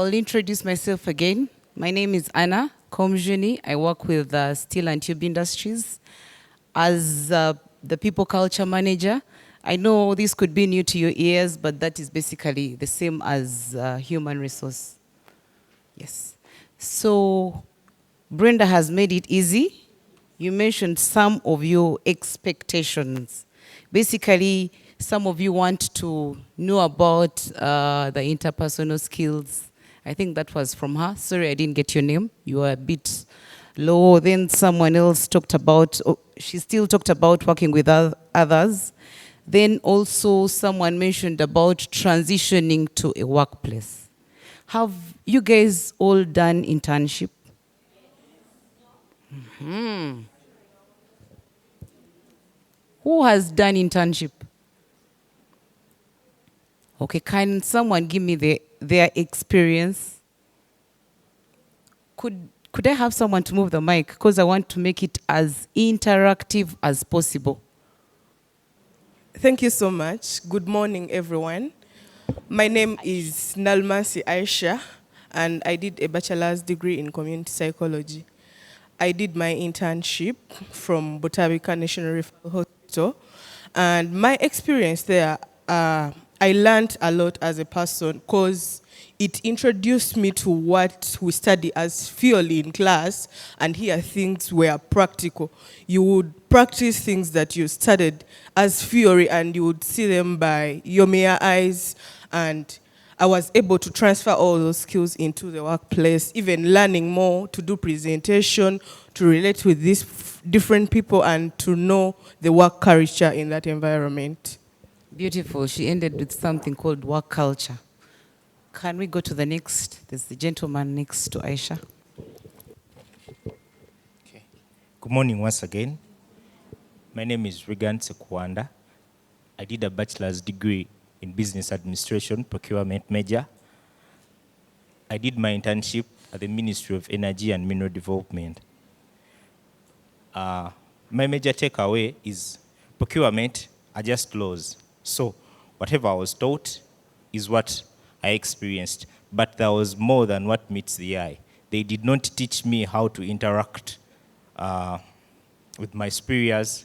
I'll introduce myself again. My name is Anna Komujuni. I work with Steel and Tube Industries as the People Culture Manager. I know this could be new to your ears, but that is basically the same as human resource. Yes. So Brenda has made it easy. You mentioned some of your expectations. Basically, some of you want to know about the interpersonal skills. I think that was from her. Sorry, I didn't get your name. You were a bit low. Then someone else talked about, she still talked about working with others. Then also someone mentioned about transitioning to a workplace. Have you guys all done internship? Mm-hmm. Who has done internship? Okay, can someone give me their experience? Could I have someone to move the mic? Because I want to make it as interactive as possible. Thank you so much. Good morning, everyone. My name is Nalmasi Aisha, and I did a bachelor's degree in community psychology. I did my internship from Botabika National Referral Hospital, and my experience there, I learned a lot as a person because it introduced me to what we study as theory in class, and here things were practical. You would practice things that you studied as theory, and you would see them by your mere eyes, and I was able to transfer all those skills into the workplace, even learning more to do presentation, to relate with these different people, and to know the work culture in that environment. Beautiful. She ended with something called work culture. Can we go to the next? There's the gentleman next to Aisha. Okay. Good morning once again. My name is Regan Sekwanda. I did a bachelor's degree in business administration, procurement major. I did my internship at the Ministry of Energy and Mineral Development. My major takeaway is procurement are just laws. So whatever I was taught is what I experienced, but there was more than what meets the eye. They did not teach me how to interact with my superiors,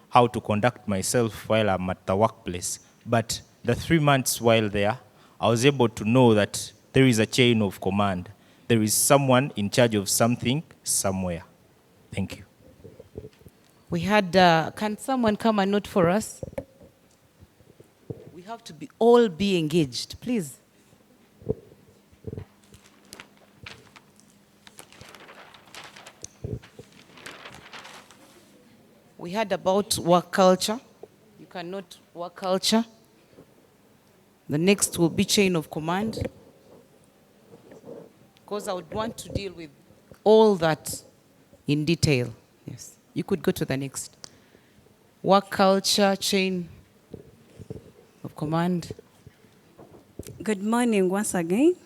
how to conduct myself while I'm at the workplace. But the 3 months while there, I was able to know that there is a chain of command. There is someone in charge of something somewhere. Thank you. We had, can someone come and note for us? We have to all be engaged, please. We heard about work culture. You can note work culture. The next will be chain of command. Because I would want to deal with all that in detail. Yes, you could go to the next. Work culture, chain of command. Good morning once again.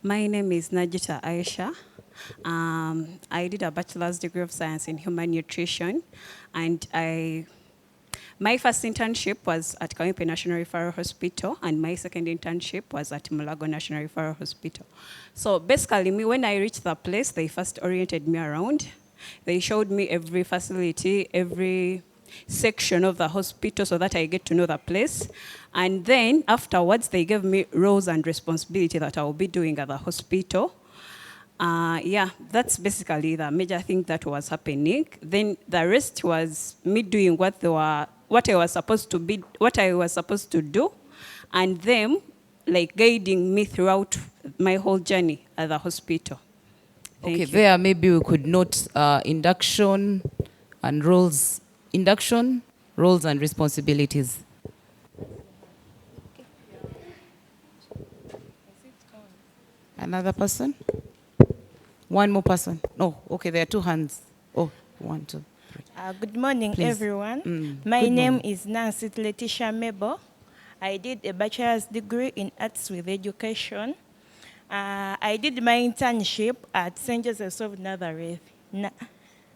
My name is Najita Aisha. I did a bachelor's degree of science in human nutrition, and my first internship was at Kawempe National Referral Hospital, and my second internship was at Mulago National Referral Hospital. So basically, when I reached the place, they first oriented me around. They showed me every facility, every section of the hospital so that I get to know the place. And then afterwards, they gave me roles and responsibility that I will be doing at the hospital. Yeah, that's basically the major thing that was happening. Then the rest was me doing what I was supposed to do, and them like guiding me throughout my whole journey at the hospital. Thank you. There maybe we could note induction and roles. Induction, roles and responsibilities. Another person? One more person? No, okay, there are two hands. Oh, 1, 2, 3. Good morning, Please. everyone. My name is Nancy Letitia Mebo. I did a bachelor's degree in arts with education. I did my internship at St. Joseph's of Nazareth,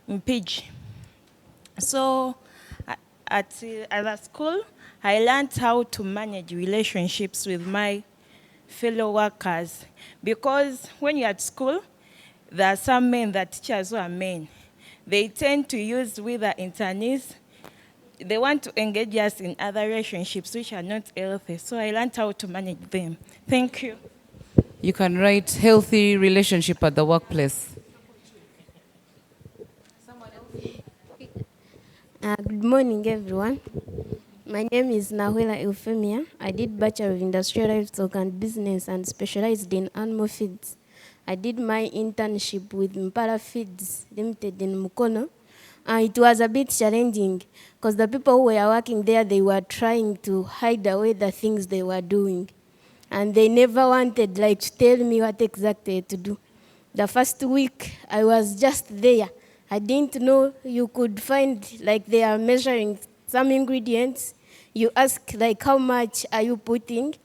Mpiji. So at the school, I learned how to manage relationships with my fellow workers. Because when you're at school, there are some men that teachers who are men. They tend to use with the internees. They want to engage us in other relationships which are not healthy. So I learned how to manage them. Thank you. You can write healthy relationship at the workplace. Good morning, everyone. My name is Nahuela Euphemia. I did Bachelor of Industrial Livestock and Business and specialized in animal feeds. I did my internship with Mpara Feeds Limited in Mukono. It was a bit challenging because the people who were working there, they were trying to hide away the things they were doing. And they never wanted to tell me what exactly to do. The first week, I was just there. I didn't know you could find they are measuring some ingredients. You ask how much are you putting?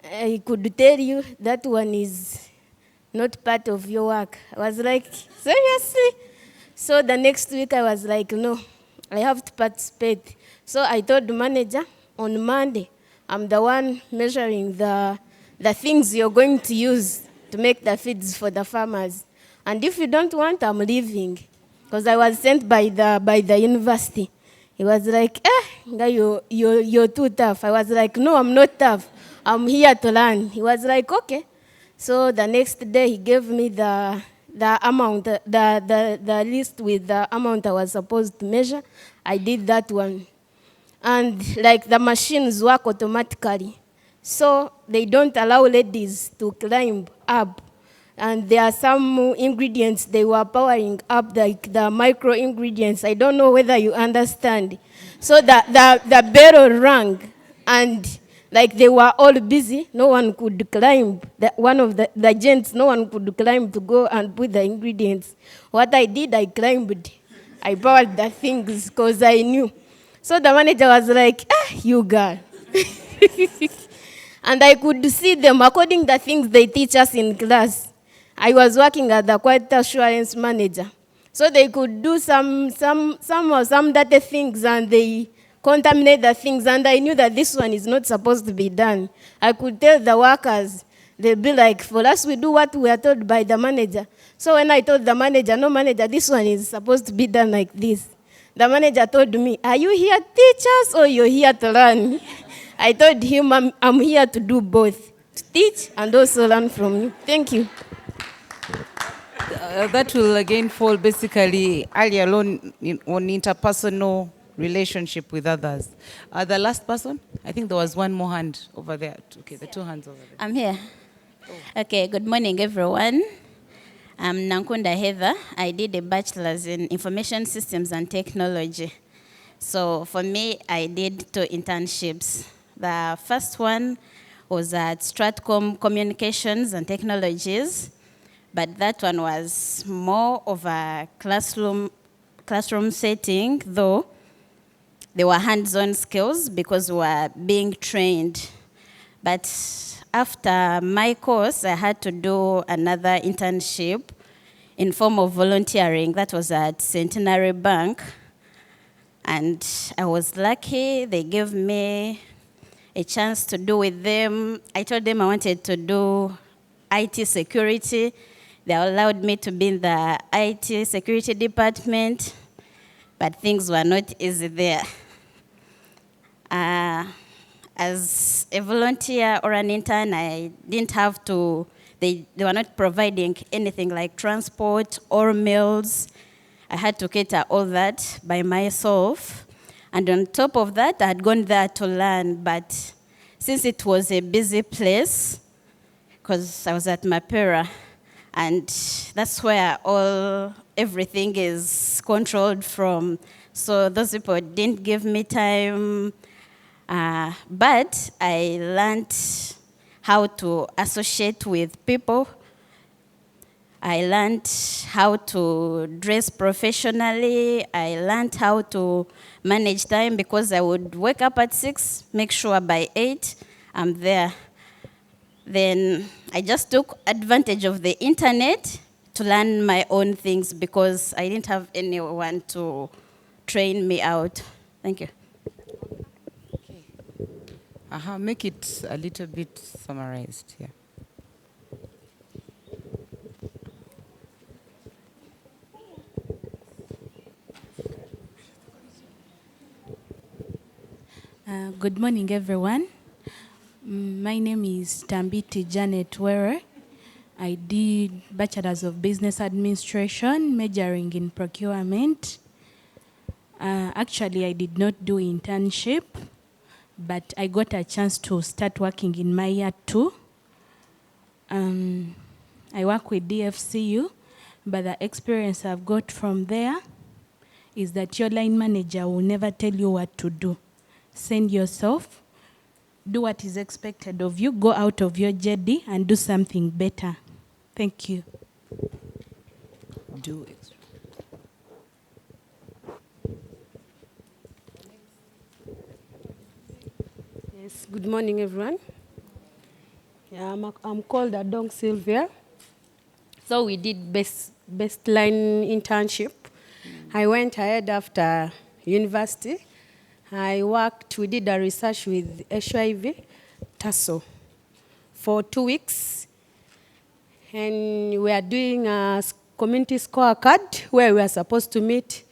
I could tell you that one is not part of your work. I was like, seriously? So the next week I was like, no, I have to participate. So I told the manager on Monday, I'm the one measuring the things you're going to use to make the feeds for the farmers. And if you don't want, I'm leaving. Because I was sent by the university. He was like, you're too tough. I was like, no, I'm not tough. I'm here to learn. He was like, okay. So the next day he gave me the amount, the list with the amount I was supposed to measure. I did that one. And the machines work automatically. So they don't allow ladies to climb up. And there are some ingredients they were powering up, the micro ingredients. I don't know whether you understand. So the bell rang, and they were all busy. No one could climb. One of the gents, no one could climb to go and put the ingredients. What I did, I climbed. I powered the things because I knew. So the manager was like, you girl. And I could see them according to the things they teach us in class. I was working as the quality assurance manager. So they could do some dirty things and they contaminate the things, and I knew that this one is not supposed to be done. I could tell the workers, they'll be like, for us, we do what we are told by the manager. So when I told the manager, no manager, this one is supposed to be done like this. The manager told me, are you here to teach us or you're here to learn? I told him, I'm here to do both, to teach and also learn from you. Thank you. That will again fall basically early alone on interpersonal relationship with others. The last person, I think there was one more hand over there. Okay, the two hands over there. I'm here. Okay, good morning, everyone. I'm Nankunda Heather. I did a bachelor's in information systems and technology. So for me, I did 2 internships. The first one was at Stratcom Communications and Technologies, but that one was more of a classroom setting, though there were hands-on skills because we were being trained. But after my course, I had to do another internship in form of volunteering. That was at Centenary Bank. And I was lucky. They gave me a chance to do with them. I told them I wanted to do IT security. They allowed me to be in the IT security department, but things were not easy there. As a volunteer or an intern, I didn't have to, they were not providing anything like transport or meals. I had to cater all that by myself. And on top of that, I had gone there to learn, but since it was a busy place, because I was at Makerere, and that's where everything is controlled from. So those people didn't give me time, but I learned how to associate with people. I learned how to dress professionally. I learned how to manage time because I would wake up at 6, make sure by 8 I'm there. Then I just took advantage of the internet to learn my own things because I didn't have anyone to train me out. Thank you. Okay. Make it a little bit summarized here. Yeah. Good morning, everyone. My name is Tambiti Janet Were. I did Bachelor's of Business Administration, majoring in procurement. Actually, I did not do internship, but I got a chance to start working in my year 2. I work with DFCU, but the experience I've got from there is that your line manager will never tell you what to do. Send yourself, do what is expected of you, go out of your JD and do something better. Thank you. Do it. Yes, good morning, everyone. Yeah, I'm called Adong Sylvia. So we did best line internship. I went ahead after university. We did a research with HIV, TASO, for 2 weeks. And we are doing a community scorecard where we are supposed to meet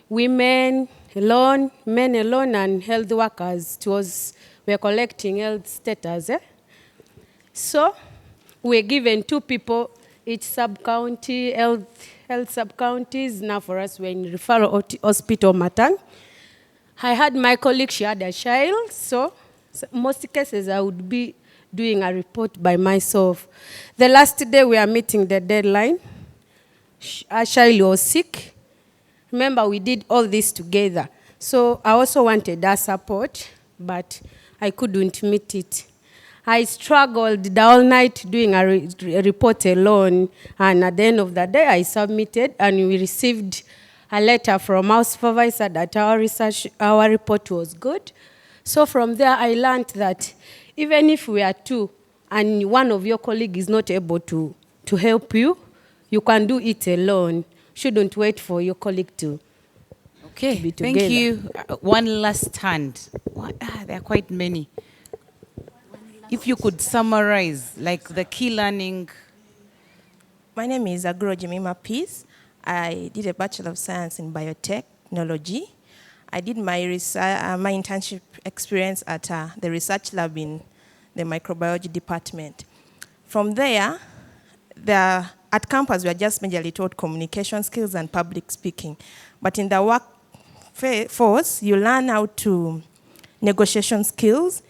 women alone, men alone, and health workers. We are collecting health status. So we're given 2 people, each sub-county, health sub-counties. Now for us, we're in referral hospital, Matang. I had my colleague, she had a child, so most cases I would be doing a report by myself. The last day we are meeting the deadline, our child was sick. Remember, we did all this together. So I also wanted that support, but I couldn't meet it. I struggled the whole night doing a report alone, and at the end of the day, I submitted, and we received a letter from our supervisor that our report was good. So from there, I learned that even if we are 2, and one of your colleagues is not able to help you, you can do it alone. Shouldn't wait for your colleague to be together. Thank you. One last hand. There are quite many. If you could summarize, like the key learning. My name is Agro Jemima Peace. I did a Bachelor of Science in Biotechnology. I did my internship experience at the research lab in the microbiology department. From there, at campus, we are just majorly taught communication skills and public speaking. But in the workforce, you learn how to negotiation skills.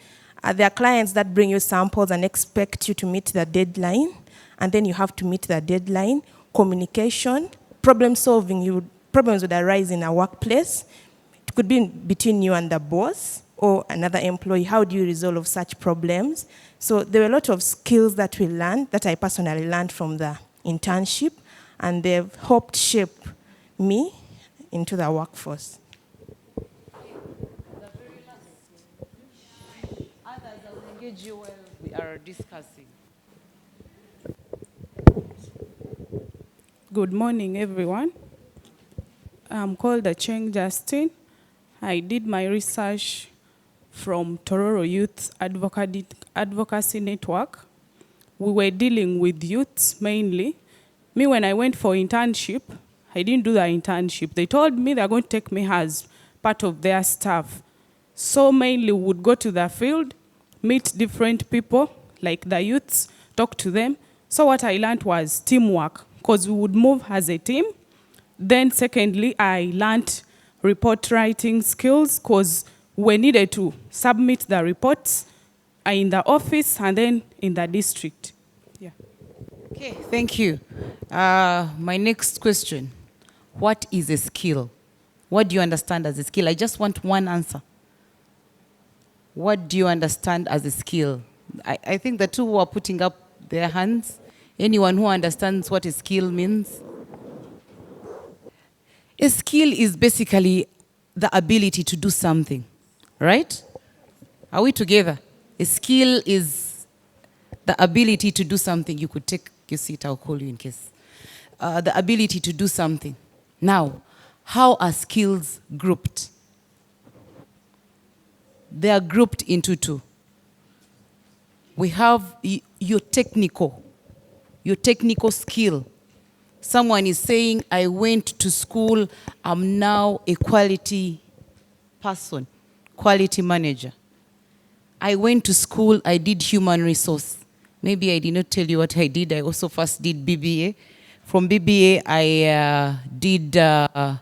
There are clients that bring you samples and expect you to meet the deadline, and then you have to meet the deadline. Communication, problem solving, problems would arise in a workplace. It could be between you and the boss or another employee. How do you resolve such problems? So there were a lot of skills that we learned, that I personally learned from the internship, and they've helped shape me into the workforce. Others will engage you while we are discussing. Good morning, everyone. I'm called Acheng Justin. I did my research from Tororo Youth Advocacy Network. We were dealing with youths mainly. Me, when I went for internship, I didn't do the internship. They told me they're going to take me as part of their staff. So mainly we would go to the field, meet different people, like the youths, talk to them. So what I learned was teamwork, because we would move as a team. Then secondly, I learned report writing skills, because we needed to submit the reports in the office and then in the district. Yeah. Okay, thank you. My next question. What is a skill? What do you understand as a skill? I just want one answer. What do you understand as a skill? I think the 2 who are putting up their hands, anyone who understands what a skill means? A skill is basically the ability to do something, right? Are we together? A skill is the ability to do something. You could take your seat, I'll call you in case. The ability to do something. Now, how are skills grouped? They are grouped into 2. We have your technical skill. Someone is saying, I went to school, I'm now a quality person. quality manager. I went to school, I did human resource. Maybe I did not tell you what I did. I also first did BBA. From BBA, I did a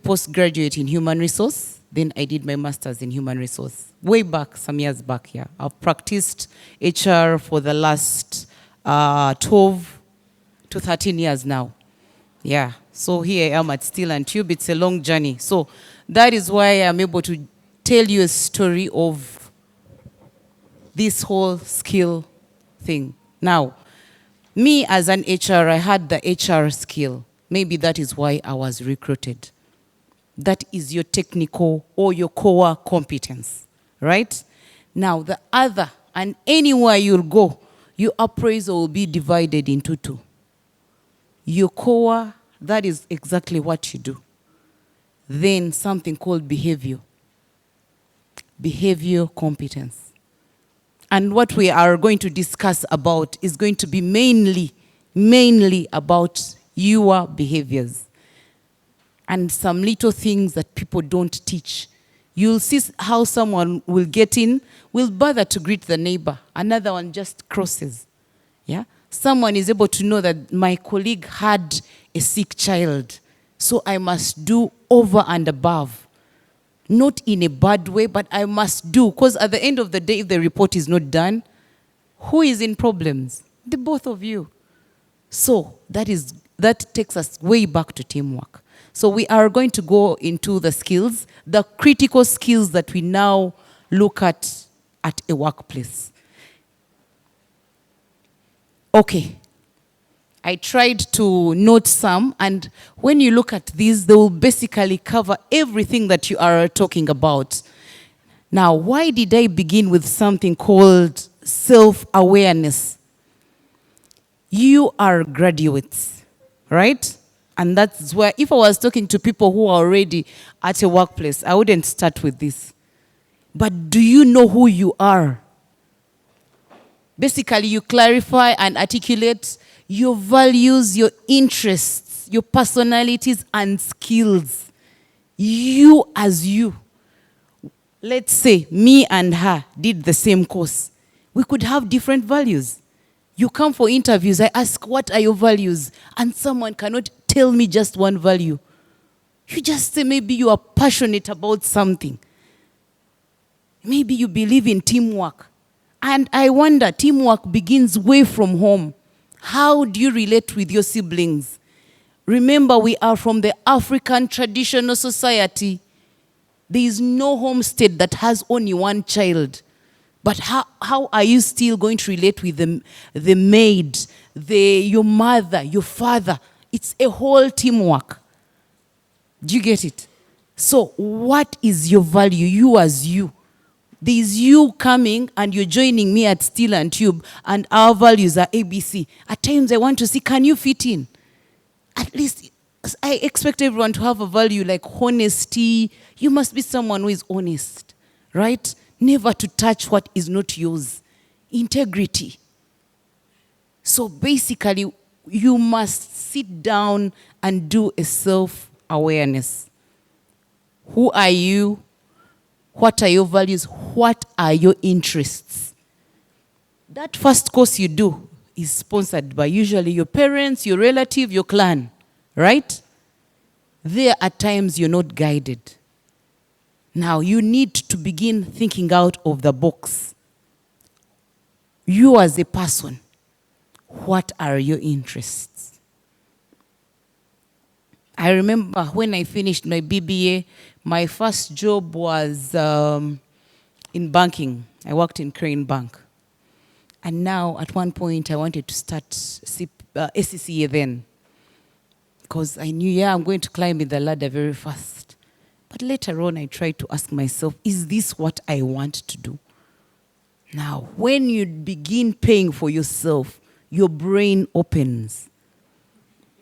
postgraduate in human resource. Then I did my master's in human resource. Way back, some years back, yeah. I've practiced HR for the last 12 to 13 years now. Yeah, so here I am at Steel and Tube. It's a long journey. So that is why I'm able to tell you a story of this whole skill thing. Now, me as an HR, I had the HR skill. Maybe that is why I was recruited. That is your technical or your core competence, right? Now, the other, and anywhere you'll go, your appraisal will be divided into two. Your core, that is exactly what you do. Then something called behavior. Behavior competence. And what we are going to discuss about is going to be mainly about your behaviors. And some little things that people don't teach. You'll see how someone will get in, will bother to greet the neighbor. Another one just crosses. Yeah? Someone is able to know that my colleague had a sick child, so I must do over and above. Not in a bad way, but I must do. Because at the end of the day, if the report is not done, who is in problems? The both of you. So that takes us way back to teamwork. So we are going to go into the skills, the critical skills that we now look at a workplace. Okay. I tried to note some, and when you look at these, they will basically cover everything that you are talking about. Now, why did I begin with something called self-awareness? You are graduates, right? And that's where, if I was talking to people who are already at a workplace, I wouldn't start with this. But do you know who you are? Basically, you clarify and articulate your values, your interests, your personalities and skills. You as you. Let's say me and her did the same course. We could have different values. You come for interviews, I ask, what are your values? And someone cannot tell me just one value. You just say maybe you are passionate about something. Maybe you believe in teamwork. And I wonder, teamwork begins way from home. How do you relate with your siblings? Remember, we are from the African traditional society. There is no homestead that has only one child. But how are you still going to relate with the maid, your mother, your father? It's a whole teamwork. Do you get it? So what is your value, you as you? There's you coming and you're joining me at Steel and Tube, and our values are ABC. At times I want to see, can you fit in? At least I expect everyone to have a value like honesty. You must be someone who is honest, right? Never to touch what is not yours. Integrity. So basically, you must sit down and do a self-awareness. Who are you? What are your values? What are your interests? That first course you do is sponsored by usually your parents, your relative, your clan, right? There at times you're not guided. Now you need to begin thinking out of the box. You as a person, what are your interests? I remember when I finished my BBA, my first job was in banking. I worked in Crane Bank. And now, at one point, I wanted to start SCCA then. Because I knew, yeah, I'm going to climb in the ladder very fast. But later on, I tried to ask myself, is this what I want to do? Now, when you begin paying for yourself, your brain opens.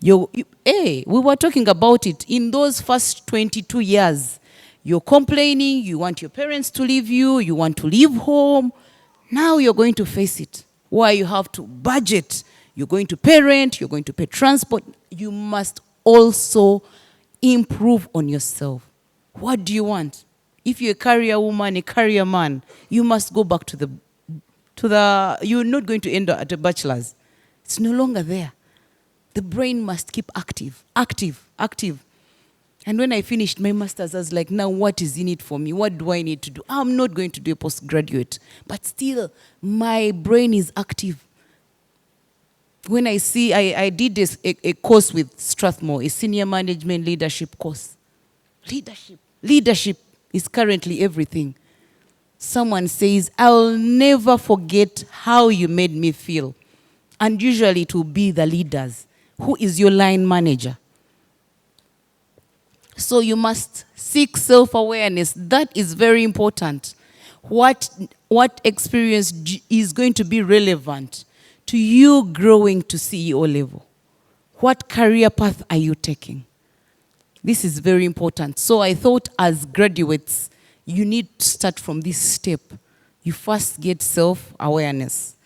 We were talking about it. In those first 22 years, you're complaining, you want your parents to leave you, you want to leave home. Now you're going to face it, where you have to budget. You're going to pay rent, you're going to pay transport. You must also improve on yourself. What do you want? If you're a career woman, a career man, you must go back to the, you're not going to end at a bachelor's. It's no longer there. The brain must keep active, active, active. And when I finished my master's, I was like, now what is in it for me? What do I need to do? I'm not going to do a postgraduate, but still, my brain is active. When I see, I did a course with Strathmore, a senior management leadership course. Leadership is currently everything. Someone says, I'll never forget how you made me feel. And usually it will be the leaders. Who is your line manager? So you must seek self-awareness. That is very important. What experience is going to be relevant to you growing to CEO level? What career path are you taking? This is very important. So I thought as graduates, you need to start from this step. You first get self-awareness.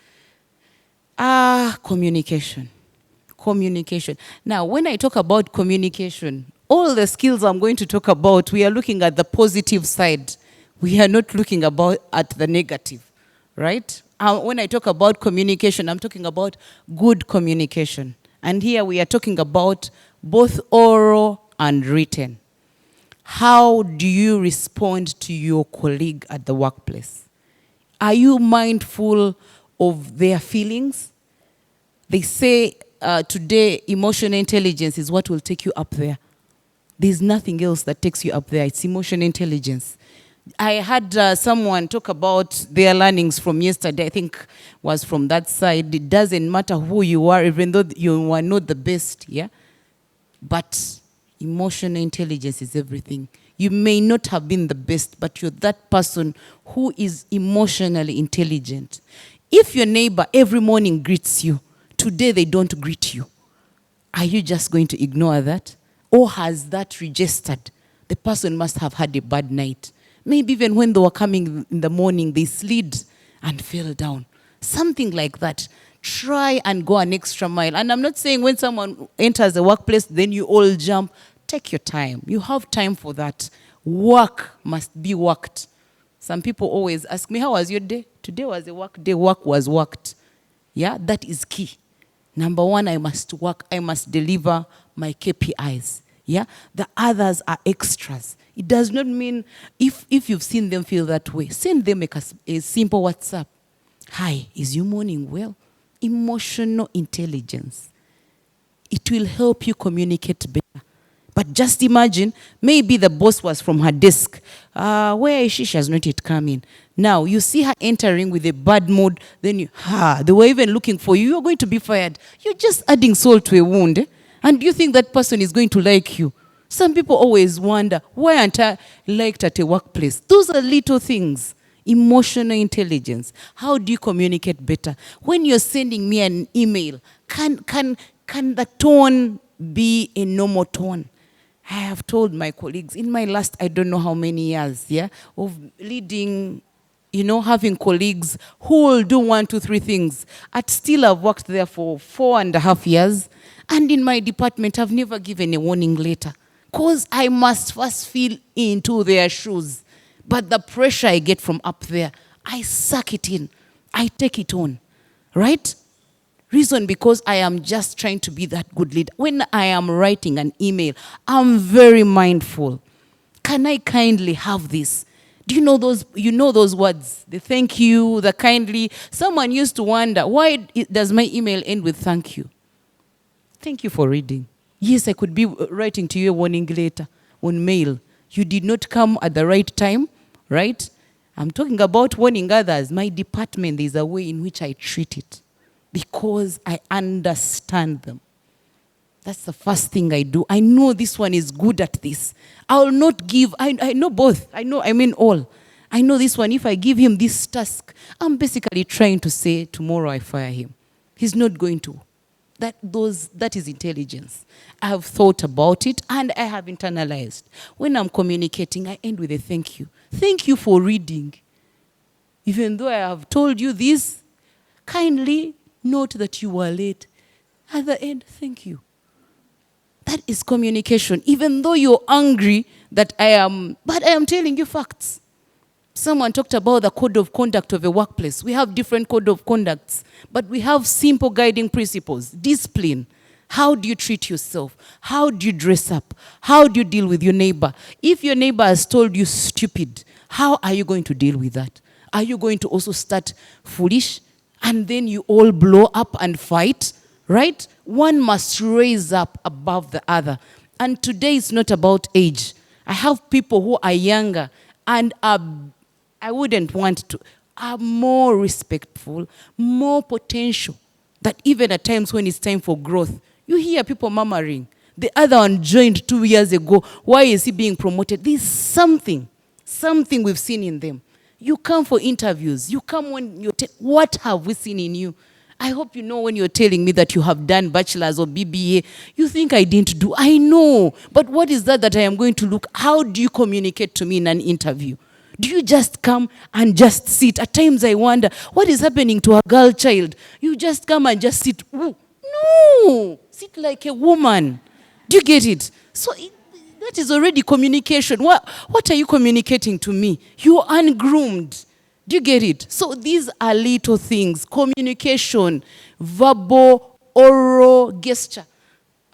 Communication. Communication. Now, when I talk about communication, all the skills I'm going to talk about, we are looking at the positive side. We are not looking at the negative, right? When I talk about communication, I'm talking about good communication. And here we are talking about both oral and written. How do you respond to your colleague at the workplace? Are you mindful of their feelings? They say today emotional intelligence is what will take you up there. There's nothing else that takes you up there. It's emotional intelligence. I had someone talk about their learnings from yesterday, I think was from that side. It doesn't matter who you are, even though you are not the best, yeah? But emotional intelligence is everything. You may not have been the best, but you're that person who is emotionally intelligent. If your neighbor every morning greets you, today they don't greet you, are you just going to ignore that? Or has that registered? The person must have had a bad night. Maybe even when they were coming in the morning, they slid and fell down. Something like that. Try and go an extra mile. And I'm not saying when someone enters the workplace, then you all jump. Take your time. You have time for that. Work must be worked. Some people always ask me, how was your day? Today was a work day. Work was worked. Yeah, that is key. Number one, I must work. I must deliver my KPIs. Yeah, the others are extras. It does not mean if you've seen them feel that way, send them a simple WhatsApp. Hi, is your morning well? Emotional intelligence. It will help you communicate better. But just imagine, maybe the boss was from her desk. Where is she? She has not yet come in. Now, you see her entering with a bad mood, then they were even looking for you. You're going to be fired. You're just adding salt to a wound. Eh? And do you think that person is going to like you? Some people always wonder, why aren't I liked at a workplace? Those are little things. Emotional intelligence. How do you communicate better? When you're sending me an email, can the tone be a normal tone? I have told my colleagues in my last, I don't know how many years, yeah, of leading, having colleagues who will do 1, 2, 3 things. At Still, I've worked there for 4.5 years. And in my department, I've never given a warning letter. Because I must first feel into their shoes. But the pressure I get from up there, I suck it in. I take it on. Right? Reason because I am just trying to be that good leader. When I am writing an email, I'm very mindful. Can I kindly have this? Do you know those words? The thank you, the kindly. Someone used to wonder, why does my email end with thank you? Thank you for reading. Yes, I could be writing to you a warning letter on mail. You did not come at the right time, right? I'm talking about warning others. My department, there's a way in which I treat it because I understand them. That's the first thing I do. I know this one is good at this. I will not give, I know both. I mean all. I know this one, if I give him this task, I'm basically trying to say, tomorrow I fire him. He's not going to. That is intelligence. I have thought about it and I have internalized. When I'm communicating, I end with a thank you. Thank you for reading. Even though I have told you this, kindly note that you were late. At the end, thank you. That is communication. Even though you're angry that but I am telling you facts. Someone talked about the code of conduct of a workplace. We have different code of conducts, but we have simple guiding principles. Discipline. How do you treat yourself? How do you dress up? How do you deal with your neighbor? If your neighbor has told you stupid, how are you going to deal with that? Are you going to also start foolish and then you all blow up and fight? Right? One must raise up above the other. And today it's not about age. I have people who are younger and I wouldn't want to, are more respectful, more potential. That even at times when it's time for growth, you hear people murmuring. The other one joined 2 years ago. Why is he being promoted? There's something we've seen in them. You come for interviews. You come when you're, what have we seen in you? I hope you know when you're telling me that you have done bachelor's or BBA, you think I didn't do. I know. But what is that I am going to look? How do you communicate to me in an interview? Do you just come and just sit? At times I wonder, what is happening to a girl child? You just come and just sit. Ooh, no, sit like a woman. Do you get it? So that is already communication. What are you communicating to me? You're ungroomed. Do you get it? So these are little things. Communication, verbal, oral, gesture.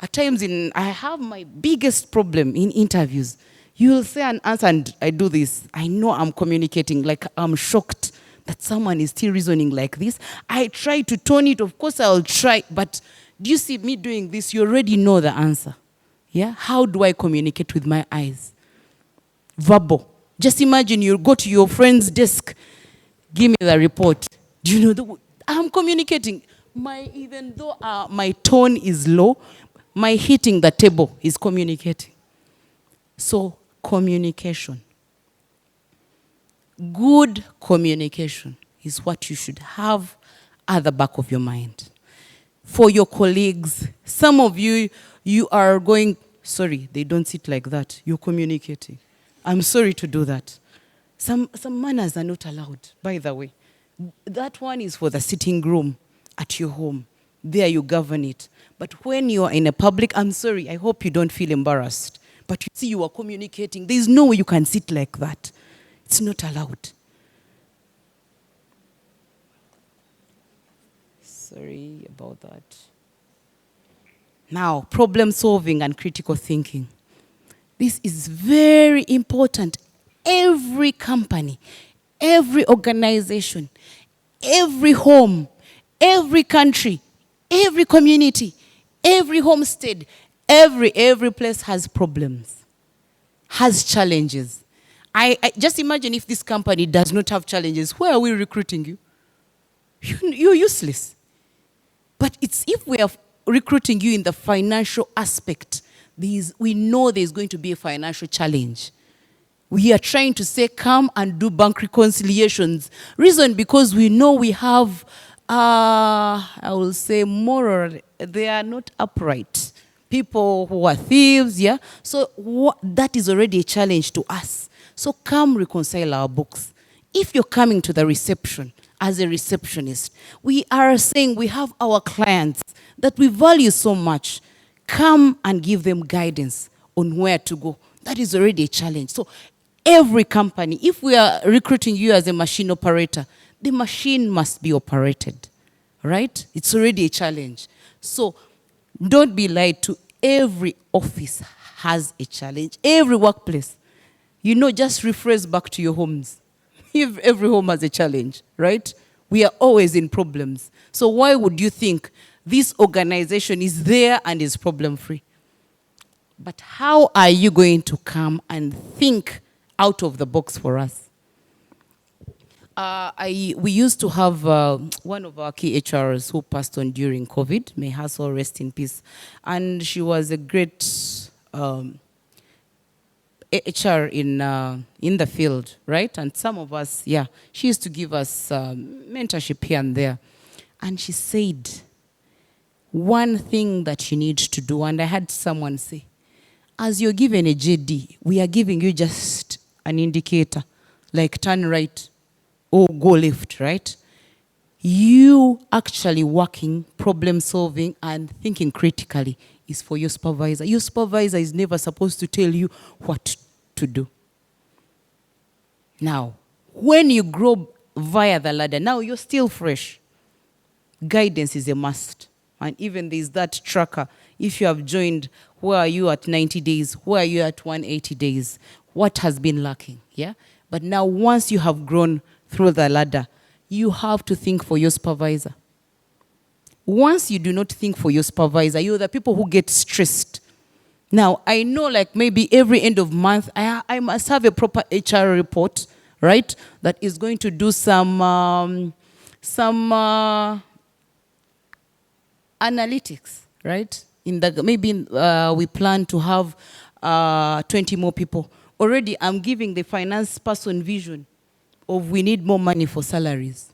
At times I have my biggest problem in interviews. You'll say an answer and I do this. I know I'm communicating, like I'm shocked that someone is still reasoning like this. I try to tone it, of course I'll try, but do you see me doing this? You already know the answer. Yeah? How do I communicate with my eyes? Verbal. Just imagine you go to your friend's desk, give me the report. Do you know, I'm communicating. Even though my tone is low, my hitting the table is communicating. So, communication. Good communication is what you should have at the back of your mind. For your colleagues, some of you are going, sorry, they don't sit like that. You're communicating. I'm sorry to do that. Some manners are not allowed, by the way. That one is for the sitting room at your home. There you govern it. But when you are in a public, I'm sorry, I hope you don't feel embarrassed. But you see you are communicating. There is no way you can sit like that. It's not allowed. Sorry about that. Now, problem solving and critical thinking. This is very important. Every company, every organization, every home, every country, every community, every homestead, every place has problems, has challenges. I just imagine if this company does not have challenges, where are we recruiting you? You're useless. But it's if we are recruiting you in the financial aspect, we know there's going to be a financial challenge. We are trying to say, come and do bank reconciliations. Reason, because we know we have, I will say, moral, they are not upright. People who are thieves, yeah? So that is already a challenge to us. So come reconcile our books. If you're coming to the reception as a receptionist, we are saying we have our clients that we value so much. Come and give them guidance on where to go. That is already a challenge. So every company, if we are recruiting you as a machine operator, the machine must be operated, right? It's already a challenge. So don't be lied to. Every office has a challenge. Every workplace. You know, just rephrase back to your homes. Every home has a challenge, right? We are always in problems. So why would you think this organization is there and is problem-free? But how are you going to come and think out of the box for us? We used to have one of our key HRs who passed on during COVID. May her soul rest in peace. And she was a great HR in the field, right? And some of us, yeah, she used to give us mentorship here and there. And she said, one thing that you need to do, and I had someone say, as you're given a JD, we are giving you just an indicator, like turn right or go left, right? You actually working, problem solving, and thinking critically is for your supervisor. Your supervisor is never supposed to tell you what to do. Now, when you grow via the ladder, now you're still fresh. Guidance is a must. And even there's that tracker. If you have joined, where are you at 90 days? Where are you at 180 days? What has been lacking? Yeah? But now once you have grown through the ladder, you have to think for your supervisor. Once you do not think for your supervisor, you're the people who get stressed. Now, I know like maybe every end of month, I must have a proper HR report, right? That is going to do some analytics, right? We plan to have 20 more people. Already, I'm giving the finance person vision of we need more money for salaries.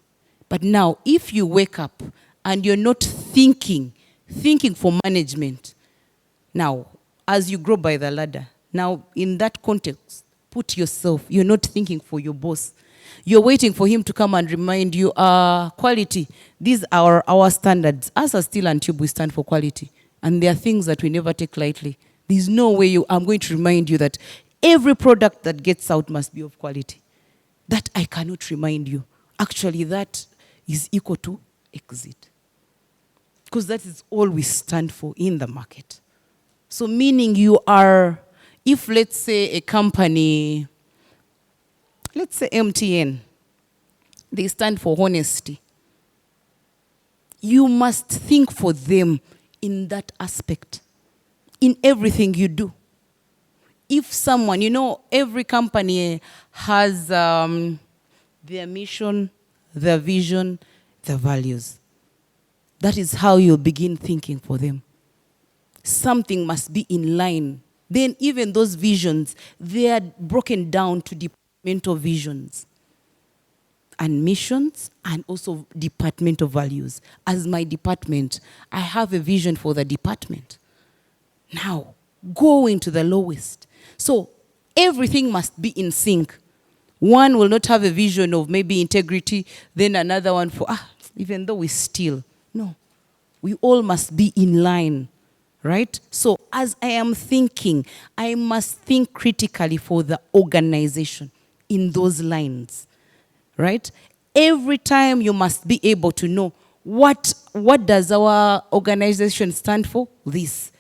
But now, if you wake up and you're not thinking for management, now, as you grow by the ladder, now in that context, put yourself, you're not thinking for your boss. You're waiting for him to come and remind you, quality, these are our standards. Us as Steel and Tube, we stand for quality. And there are things that we never take lightly. There's no way I'm going to remind you that every product that gets out must be of quality. That I cannot remind you. Actually, that is equal to exit. Because that is all we stand for in the market. So meaning you are, if let's say a company, let's say MTN, they stand for honesty. You must think for them in that aspect, in everything you do. If someone, every company has their mission, their vision, their values. That is how you'll begin thinking for them. Something must be in line. Then even those visions, they are broken down to departmental visions and missions and also departmental values. As my department, I have a vision for the department. Now, go into the lowest. So everything must be in sync. One will not have a vision of maybe integrity, then another one for, even though we steal. No, we all must be in line. Right? So as I am thinking, I must think critically for the organization in those lines. Right? Every time you must be able to know what does our organization stand for? This.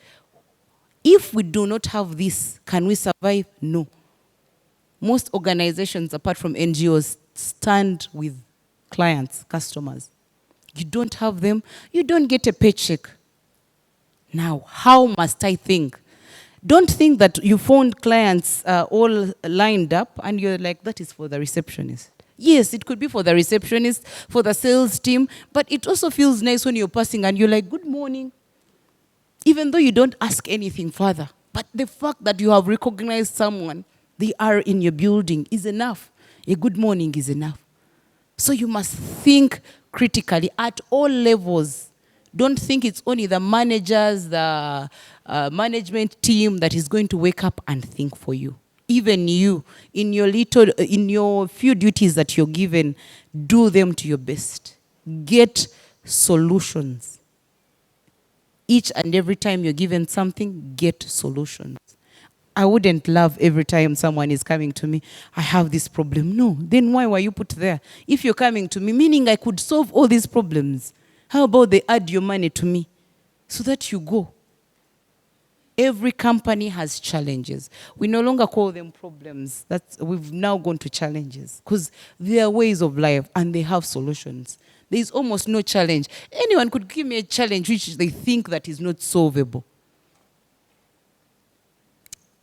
If we do not have this, can we survive? No. Most organizations, apart from NGOs, stand with clients, customers. You don't have them, you don't get a paycheck. Now, how must I think? Don't think that you found clients all lined up and you're like, that is for the receptionist. Yes, it could be for the receptionist, for the sales team, but it also feels nice when you're passing and you're like, good morning. Even though you don't ask anything further. But the fact that you have recognized someone, they are in your building is enough. A good morning is enough. So you must think critically at all levels. Don't think it's only the managers, the management team that is going to wake up and think for you. Even you, in your few duties that you're given, do them to your best. Get solutions. Each and every time you're given something, get solutions. I wouldn't love every time someone is coming to me, I have this problem. No, then why were you put there? If you're coming to me, meaning I could solve all these problems, how about they add your money to me so that you go? Every company has challenges. We no longer call them problems. We've now gone to challenges because they are ways of life and they have solutions. There is almost no challenge. Anyone could give me a challenge which they think that is not solvable.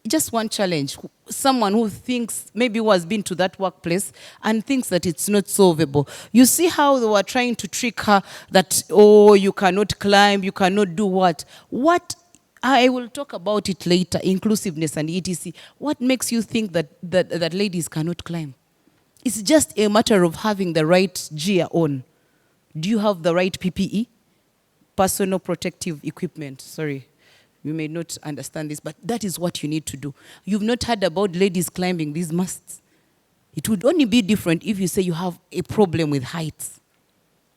Just one challenge. Someone who thinks, maybe who has been to that workplace and thinks that it's not solvable. You see how they were trying to trick her that, oh, you cannot climb, you cannot do what? What? I will talk about it later, inclusiveness and etc. What makes you think that ladies cannot climb? It's just a matter of having the right gear on. Do you have the right PPE? Personal protective equipment, sorry. You may not understand this, but that is what you need to do. You've not heard about ladies climbing these masts. It would only be different if you say you have a problem with heights.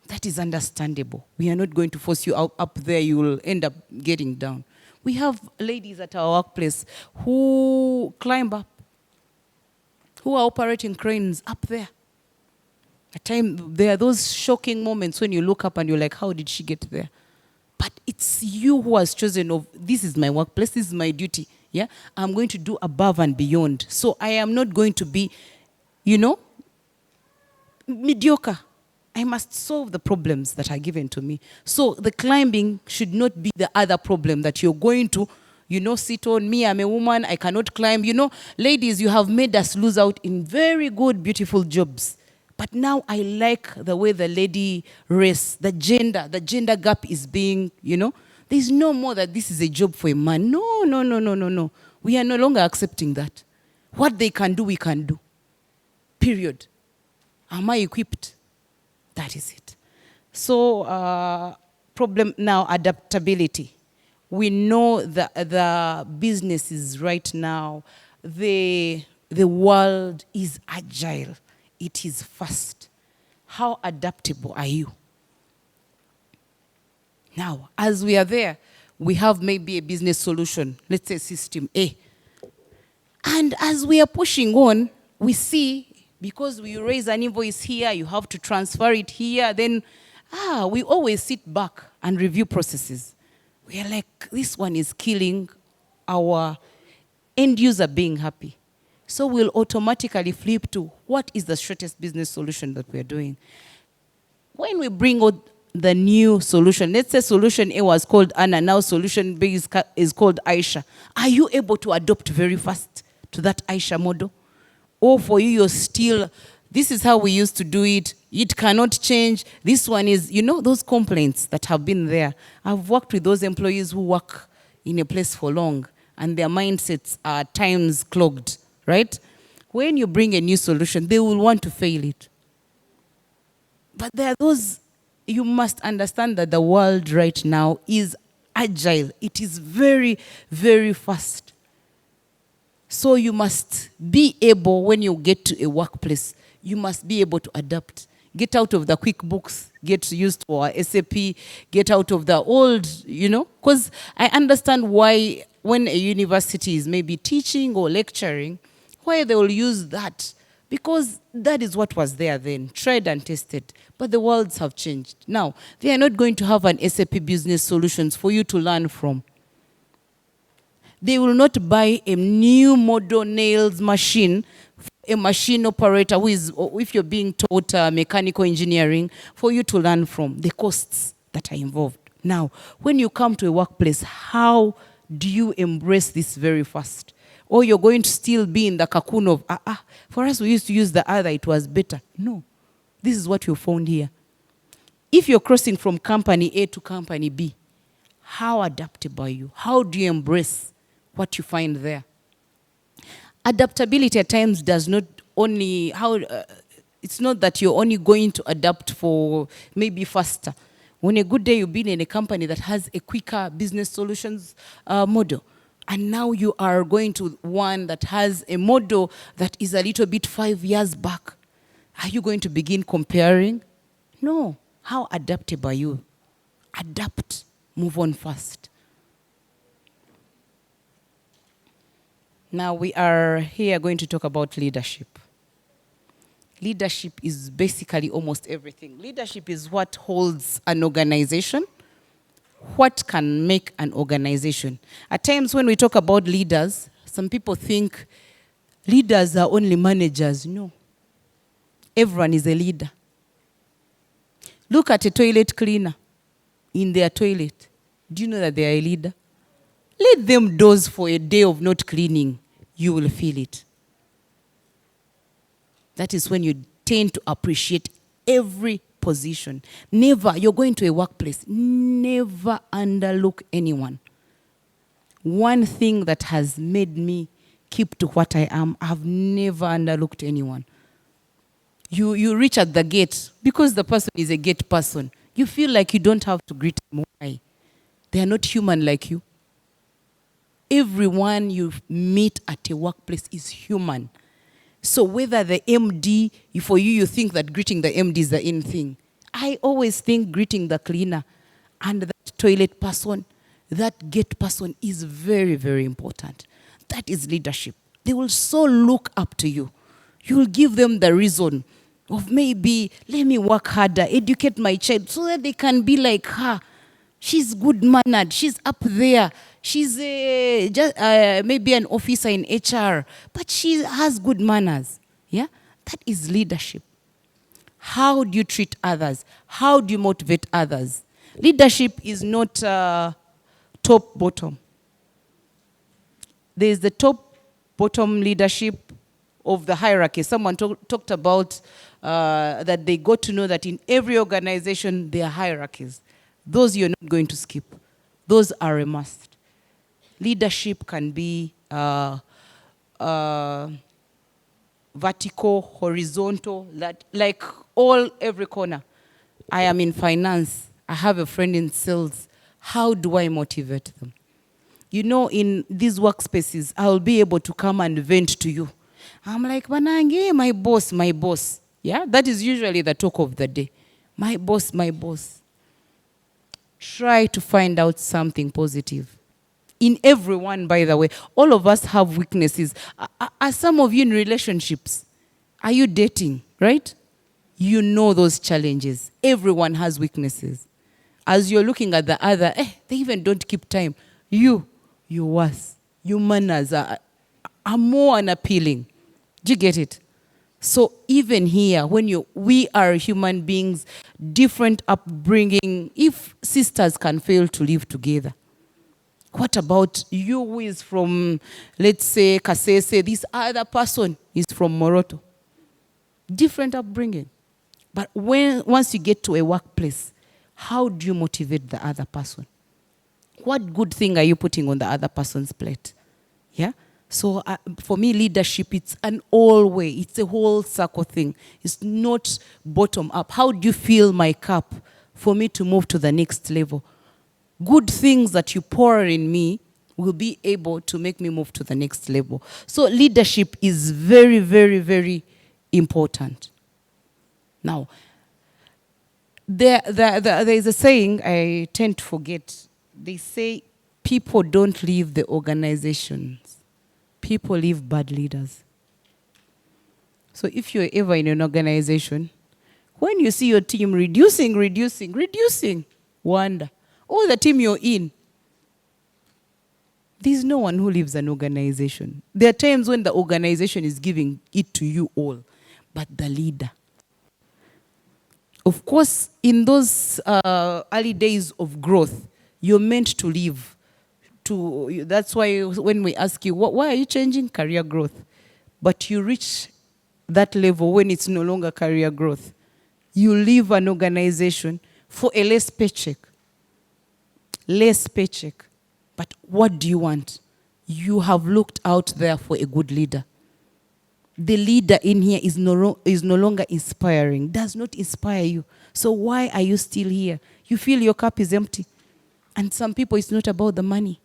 That is understandable. We are not going to force you up there. You will end up getting down. We have ladies at our workplace who climb up, who are operating cranes up there. At times, there are those shocking moments when you look up and you're like, how did she get there? But it's you who has chosen, this is my workplace, this is my duty. Yeah, I'm going to do above and beyond. So I am not going to be, mediocre. I must solve the problems that are given to me. So the climbing should not be the other problem that you're going to, sit on. Me, I'm a woman, I cannot climb. Ladies, you have made us lose out in very good, beautiful jobs. But now I like the way the lady race, the gender gap is being, there's no more that this is a job for a man. No. We are no longer accepting that. What they can do, we can do. Period. Am I equipped? That is it. So, problem now, adaptability. We know that the businesses right now, the world is agile. It is fast. How adaptable are you? Now, as we are there, we have maybe a business solution, let's say system A. And as we are pushing on, we see, because we raise an invoice here, you have to transfer it here, then, we always sit back and review processes. We are like, this one is killing our end user being happy. So we'll automatically flip to what is the shortest business solution that we're doing. When we bring out the new solution, let's say solution A was called Anna, now solution B is called Aisha. Are you able to adopt very fast to that Aisha model? Or for you, you're still, this is how we used to do it, it cannot change, this one is, those complaints that have been there. I've worked with those employees who work in a place for long, and their mindsets are at times clogged. Right? When you bring a new solution, they will want to fail it. But there are those, you must understand that the world right now is agile. It is very, very fast. So you must be able, when you get to a workplace, you must be able to adapt. Get out of the QuickBooks, get used to SAP, get out of the old, because I understand why when a university is maybe teaching or lecturing, why they will use that, because that is what was there then, tried and tested. But the worlds have changed. Now, they are not going to have an SAP business solutions for you to learn from. They will not buy a new model nails machine, a machine operator who is, if you're being taught mechanical engineering, for you to learn from, the costs that are involved. Now, when you come to a workplace, how do you embrace this very fast? Or you're going to still be in the cocoon of, for us we used to use the other, it was better. No, this is what you found here. If you're crossing from company A to company B, how adaptable are you? How do you embrace what you find there? Adaptability at times does not only, it's not that you're only going to adapt for maybe faster. On a good day, you've been in a company that has a quicker business solutions model. And now you are going to one that has a model that is a little bit 5 years back. Are you going to begin comparing? No. How adaptable are you? Adapt. Move on fast. Now we are here going to talk about leadership. Leadership is basically almost everything. Leadership is what holds an organization. What can make an organization? At times when we talk about leaders, some people think leaders are only managers. No. Everyone is a leader. Look at a toilet cleaner in their toilet. Do you know that they are a leader? Let them doze for a day of not cleaning. You will feel it. That is when you tend to appreciate every position. Never, you're going to a workplace, never underlook anyone. One thing that has made me keep to what I am, I've never underlooked anyone. You reach at the gate, because the person is a gate person, you feel like you don't have to greet them. Why? They are not human like you. Everyone you meet at a workplace is human. So whether the MD, for you think that greeting the MD is the in thing. I always think greeting the cleaner and that toilet person, that gate person is very, very important. That is leadership. They will so look up to you. You will give them the reason of maybe, let me work harder, educate my child so that they can be like her. She's good-mannered. She's up there. She's maybe an officer in HR, but she has good manners. Yeah? That is leadership. How do you treat others? How do you motivate others? Leadership is not top-bottom. There's the top-bottom leadership of the hierarchy. Someone talked about that they got to know that in every organization there are hierarchies. Those you're not going to skip. Those are a must. Leadership can be vertical, horizontal, like every corner. I am in finance. I have a friend in sales. How do I motivate them? You know, in these workspaces, I'll be able to come and vent to you. I'm like, Banange, my boss, my boss. Yeah, that is usually the talk of the day. My boss, my boss. Try to find out something positive. In everyone, by the way, all of us have weaknesses. Are some of you in relationships? Are you dating, right? You know those challenges. Everyone has weaknesses. As you're looking at the other, they even don't keep time. You're worse. Your manners are more unappealing. Do you get it? So even here, we are human beings, different upbringing. If sisters can fail to live together, what about you who is from, let's say, Kasese, this other person is from Moroto? Different upbringing. But once you get to a workplace, how do you motivate the other person? What good thing are you putting on the other person's plate? Yeah? So for me, leadership, it's an all way. It's a whole circle thing. It's not bottom up. How do you fill my cup for me to move to the next level? Good things that you pour in me will be able to make me move to the next level. So leadership is very, very, very important. Now, there is a saying I tend to forget. They say people don't leave the organizations. People leave bad leaders. So if you're ever in an organization, when you see your team reducing, wonder, oh, the team you're in, there's no one who leaves an organization. There are times when the organization is giving it to you all, but the leader. Of course, in those early days of growth, you're meant to leave. That's why when we ask you, why are you changing? Career growth. But you reach that level when it's no longer career growth. You leave an organization for a less paycheck. Less paycheck. But what do you want? You have looked out there for a good leader. The leader in here is no longer inspiring, does not inspire you. So why are you still here? You feel your cup is empty. And some people, it's not about the money.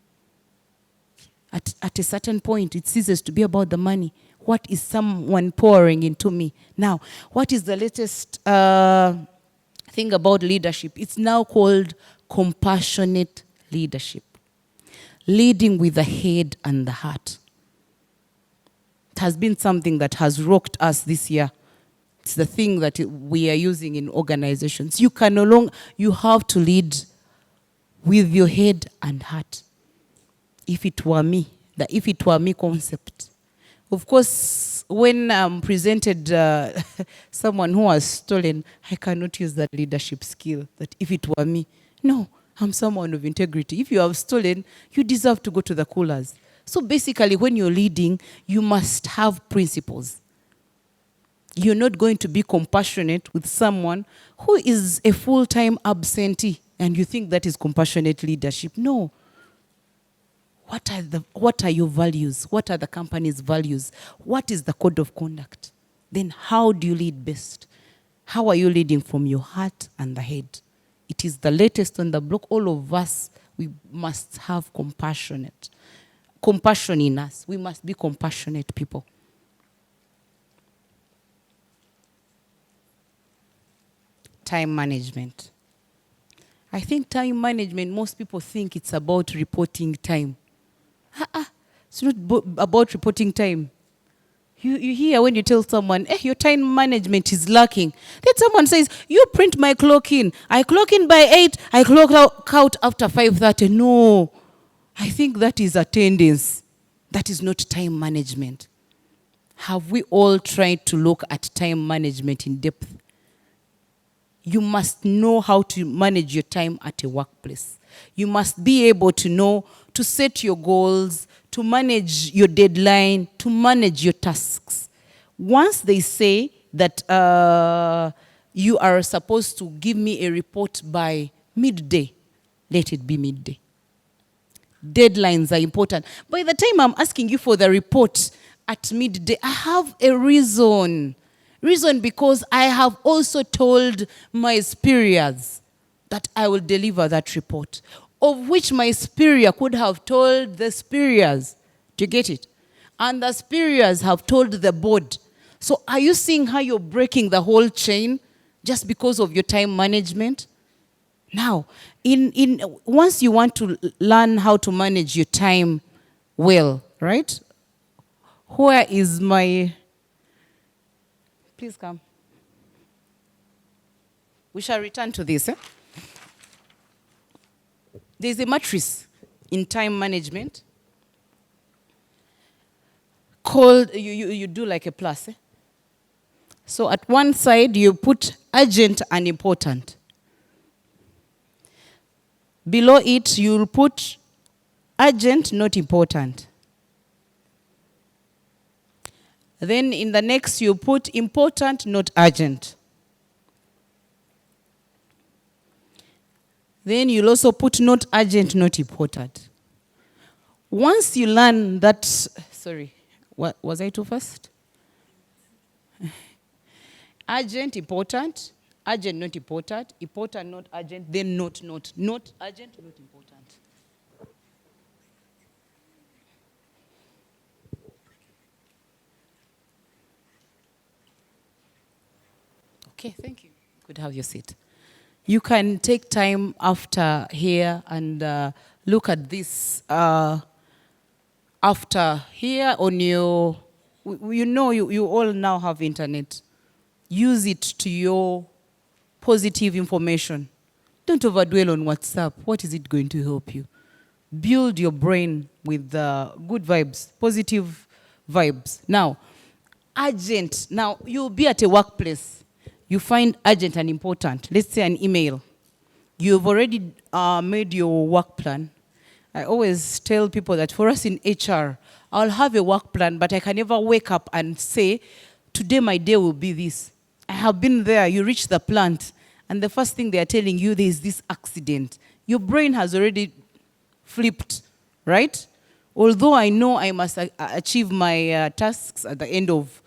At a certain point, it ceases to be about the money. What is someone pouring into me? Now, what is the latest thing about leadership? It's now called compassionate leadership. Leading with the head and the heart. It has been something that has rocked us this year. It's the thing that we are using in organizations. You have to lead with your head and heart. If it were me, the if it were me concept. Of course, when presented someone who has stolen, I cannot use that leadership skill, that if it were me. No, I'm someone of integrity. If you have stolen, you deserve to go to the coolers. So basically, when you're leading, you must have principles. You're not going to be compassionate with someone who is a full-time absentee, and you think that is compassionate leadership. No. What are your values? What are the company's values? What is the code of conduct? Then how do you lead best? How are you leading from your heart and the head? It is the latest on the block. All of us, we must have compassion in us. We must be compassionate people. Time management. I think time management, most people think it's about reporting time. It's not about reporting time. You hear when you tell someone, your time management is lacking. Then someone says, you print my clock in. I clock in by 8, I clock out after 5:30. No, I think that is attendance. That is not time management. Have we all tried to look at time management in depth? You must know how to manage your time at a workplace. You must be able to know to set your goals, to manage your deadline, to manage your tasks. Once they say that you are supposed to give me a report by midday, let it be midday. Deadlines are important. By the time I'm asking you for the report at midday, I have a reason. Reason because I have also told my superiors that I will deliver that report, of which my superior could have told the superiors. Do you get it? And the superiors have told the board. So are you seeing how you're breaking the whole chain just because of your time management? Now, once you want to learn how to manage your time well, right? Where is my... Please come. We shall return to this. There's a matrix in time management called, you do like a plus. So at one side, you put urgent and important. Below it, you'll put urgent, not important. Then in the next, you put important, not urgent. Then you'll also put not urgent, not important. Once you learn that, sorry, what was I too fast? Urgent, important, urgent, not important, important, not urgent, then not urgent, not important. Okay, thank you. Could have your seat. You can take time after here and look at this after here on your, you all now have internet. Use it to your positive information. Don't overdwell on WhatsApp. What is it going to help you? Build your brain with good vibes, positive vibes. Now, urgent. Now, you'll be at a workplace. You find urgent and important. Let's say an email. You've already made your work plan. I always tell people that for us in HR, I'll have a work plan, but I can never wake up and say, today my day will be this. I have been there, you reach the plant, and the first thing they are telling you, there is this accident. Your brain has already flipped, right? Although I know I must achieve my tasks at the end of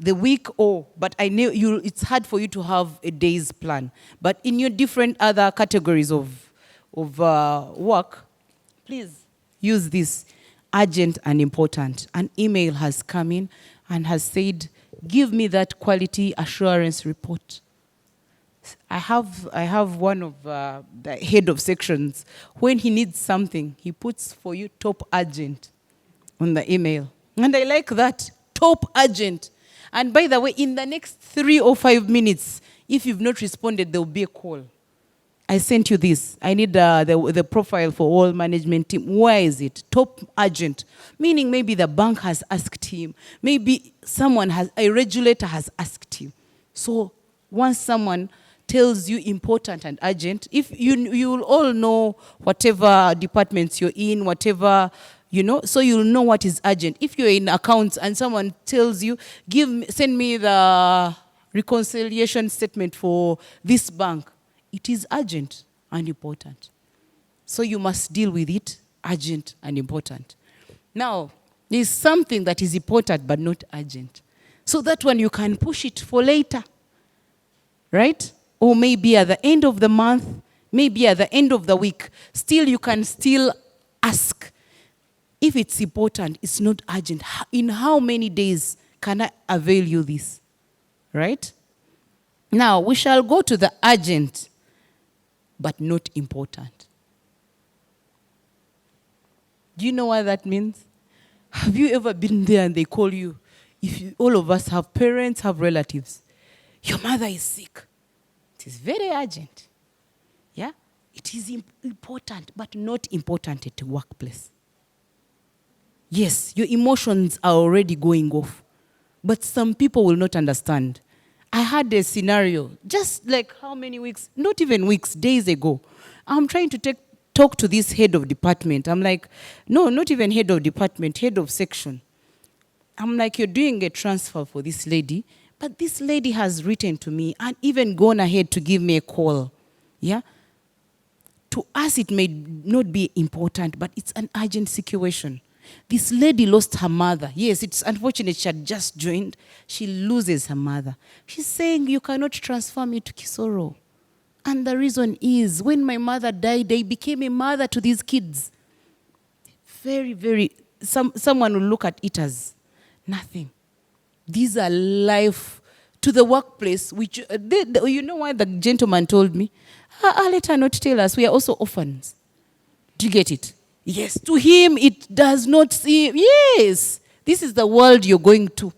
the week, but I know it's hard for you to have a day's plan. But in your different other categories of work, please use this urgent and important. An email has come in and has said, give me that quality assurance report. I have one of the head of sections. When he needs something, he puts for you top urgent on the email. And I like that, top urgent. And by the way, in the next 3 or 5 minutes, if you've not responded, there will be a call. I sent you this. I need the profile for all management team. Where is it? Top urgent. Meaning maybe the bank has asked him. Maybe a regulator has asked him. So once someone tells you important and urgent, if you will all know whatever departments you're in, whatever, so you'll know what is urgent. If you're in accounts and someone tells you, send me the reconciliation statement for this bank, it is urgent and important. So you must deal with it, urgent and important. Now, there's something that is important but not urgent. So that one you can push it for later, right? Or maybe at the end of the month, maybe at the end of the week. Still, you can still ask. If it's important, it's not urgent. In how many days can I avail you this? Right? Now, we shall go to the urgent. but not important. Do you know what that means? Have you ever been there and they call you? All of us have parents, have relatives. Your mother is sick. It is very urgent. Yeah? It is important, but not important at the workplace. Yes, your emotions are already going off, but some people will not understand. I had a scenario, just like how many weeks, not even weeks, days ago. I'm trying to talk to this head of department. I'm like, no, not even head of department, head of section. I'm like, you're doing a transfer for this lady, but this lady has written to me and even gone ahead to give me a call. Yeah? To us, it may not be important, but it's an urgent situation. This lady lost her mother. Yes, it's unfortunate she had just joined. She loses her mother. She's saying, you cannot transfer me to Kisoro. And the reason is, when my mother died, I became a mother to these kids. Someone will look at it as nothing. These are life to the workplace, which, you know what the gentleman told me? Let her not tell us, we are also orphans. Do you get it? Yes, to him it does not seem, yes, this is the world you're going to.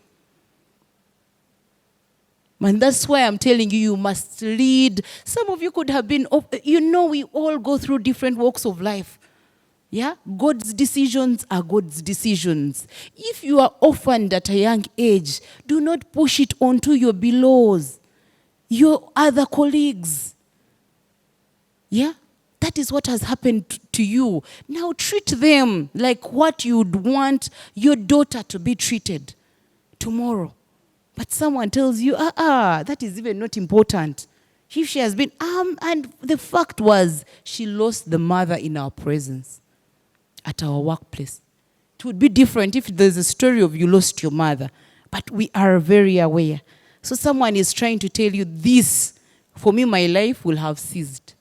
And that's why I'm telling you, you must lead. Some of you could have been, we all go through different walks of life. Yeah? God's decisions are God's decisions. If you are orphaned at a young age, do not push it onto your belows, your other colleagues. Yeah? That is what has happened to you. Now treat them like what you'd want your daughter to be treated tomorrow. But someone tells you, that is even not important. If she has been, and the fact was, she lost the mother in our presence at our workplace. It would be different if there's a story of you lost your mother, but we are very aware. So someone is trying to tell you this, for me, my life will have ceased.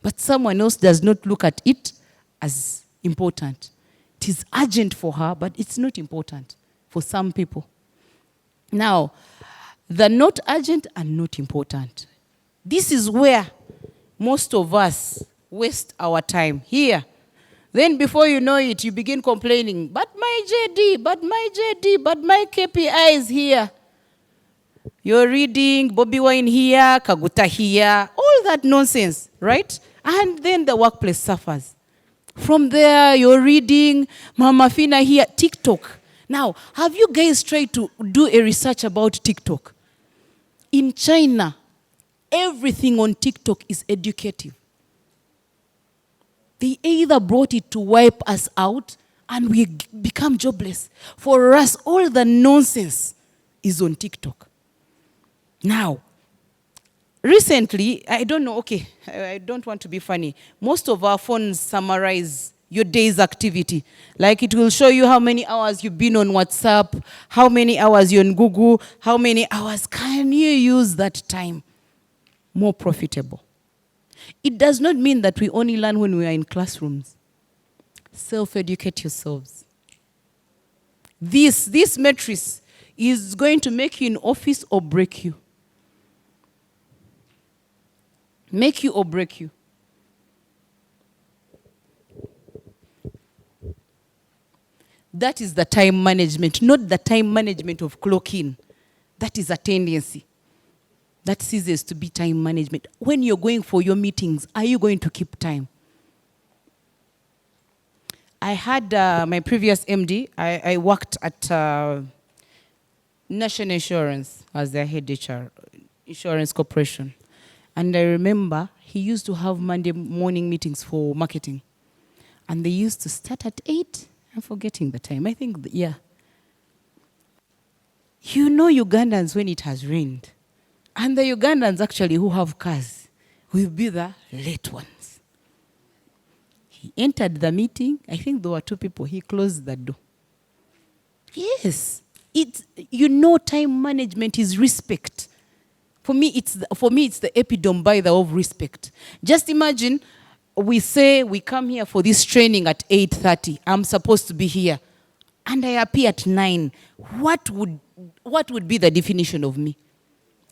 But someone else does not look at it as important. It is urgent for her, but it's not important for some people. Now, the not urgent and not important. This is where most of us waste our time. Here. Then before you know it, you begin complaining, but my JD, but my KPI is here. You're reading Bobby Wine here, Kaguta here, all that nonsense, right? And then the workplace suffers. From there, you're reading Mama Fina here, TikTok. Now, have you guys tried to do a research about TikTok? In China, everything on TikTok is educative. They either brought it to wipe us out and we become jobless. For us, all the nonsense is on TikTok. Now, recently, I don't know, okay, I don't want to be funny. Most of our phones summarize your day's activity. Like it will show you how many hours you've been on WhatsApp, how many hours you're on Google, how many hours. Can you use that time more profitable? It does not mean that we only learn when we are in classrooms. Self-educate yourselves. This matrix is going to make you in office or break you. Make you or break you. That is the time management, not the time management of clocking. That is a tendency. That ceases to be time management. When you're going for your meetings, are you going to keep time? I had my previous MD, I worked at National Insurance as their head HR, Insurance Corporation. And I remember he used to have Monday morning meetings for marketing. And they used to start at 8. I'm forgetting the time. I think, yeah. You know Ugandans when it has rained. And the Ugandans actually who have cars will be the late ones. He entered the meeting. I think there were 2 people. He closed the door. Yes. Time management is respect. For me, it's the epitome by the of respect. Just imagine, we say we come here for this training at 8:30. I'm supposed to be here, and I appear at 9. What would be the definition of me?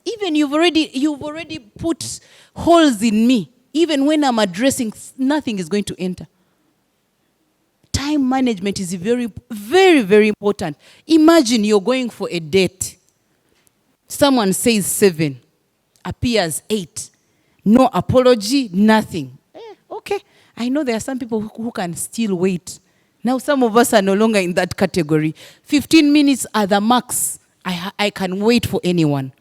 Even you've already put holes in me Even when I'm addressing, nothing is going to enter. Time management is very, very, very important. Imagine you're going for a date. Someone says 7, appears 8. No apology, nothing. Okay, I know there are some people who can still wait. Now some of us are no longer in that category. 15 minutes are the max. I can wait for anyone.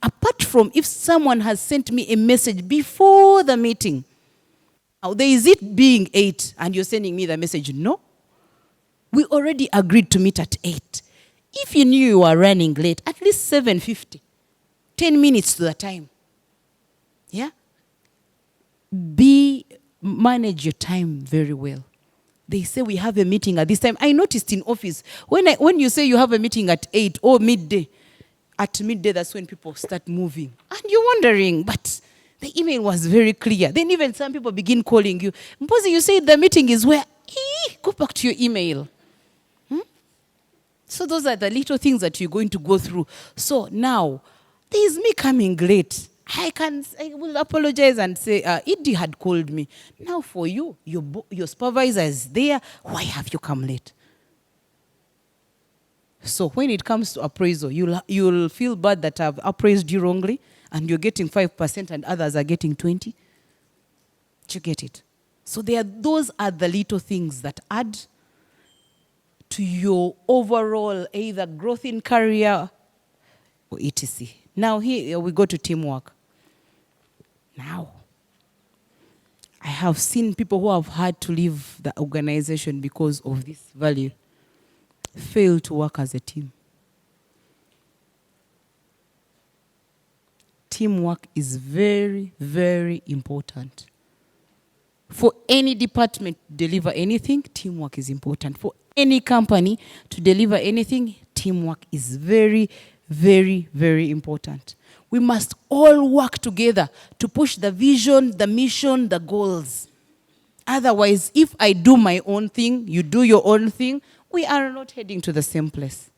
Apart from if someone has sent me a message before the meeting. Now, there is it being 8 and you're sending me the message. No. We already agreed to meet at 8. If you knew you were running late, at least 7:50. 10 minutes to the time. Yeah? Manage your time very well. They say we have a meeting at this time. I noticed in office, when you say you have a meeting at 8 or midday, at midday, that's when people start moving. And you're wondering, but the email was very clear. Then even some people begin calling you. Mposi, you say the meeting is where? Go back to your email. So those are the little things that you're going to go through. So now, there is me coming late. I will apologize and say, Edie had called me. Now for you, your supervisor is there. Why have you come late? So when it comes to appraisal, you'll feel bad that I've appraised you wrongly and you're getting 5% and others are getting 20%. Do you get it? So those are the little things that add to your overall either growth in career or etc. Now here we go to teamwork. Now, I have seen people who have had to leave the organization because of this value. Fail to work as a team. Teamwork is very, very important. For any department to deliver anything, teamwork is important. For any company to deliver anything, teamwork is very, very, very important. We must all work together to push the vision, the mission, the goals. Otherwise, if I do my own thing, you do your own thing, we are not heading to the same place.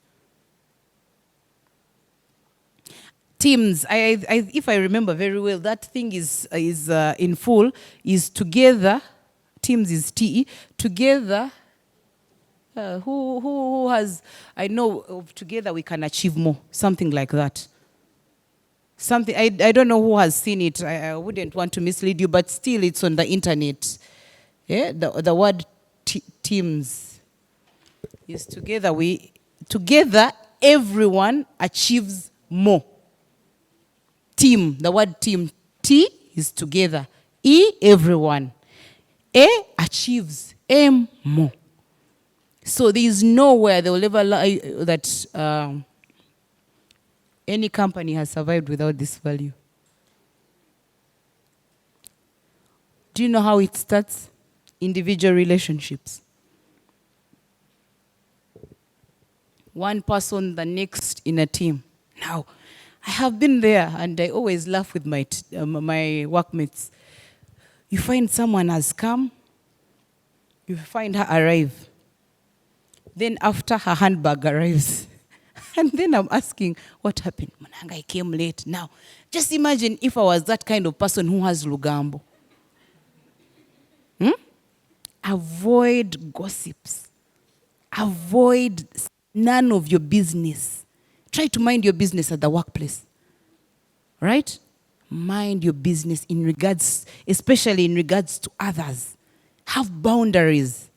Teams, if I remember very well, that thing is in full, is together. Teams is TE. Together, who has, I know, together we can achieve more. Something like that. Something, I don't know who has seen it. I wouldn't want to mislead you, but still it's on the internet. Yeah, the word teams is together. Together, everyone achieves more. Team, the word team. T is together. E, everyone. A, achieves. M, more. So there is nowhere they will ever lie that any company has survived without this value. Do you know how it starts? Individual relationships. One person, the next in a team. Now, I have been there and I always laugh with my workmates. You find someone has come, you find her arrive. Then after her handbag arrives. And then I'm asking, what happened? Mananga, I came late. Now, just imagine if I was that kind of person who has Lugambo. Avoid gossips. Avoid none of your business. Try to mind your business at the workplace. Right? Mind your business in regards, especially in regards to others. Have boundaries.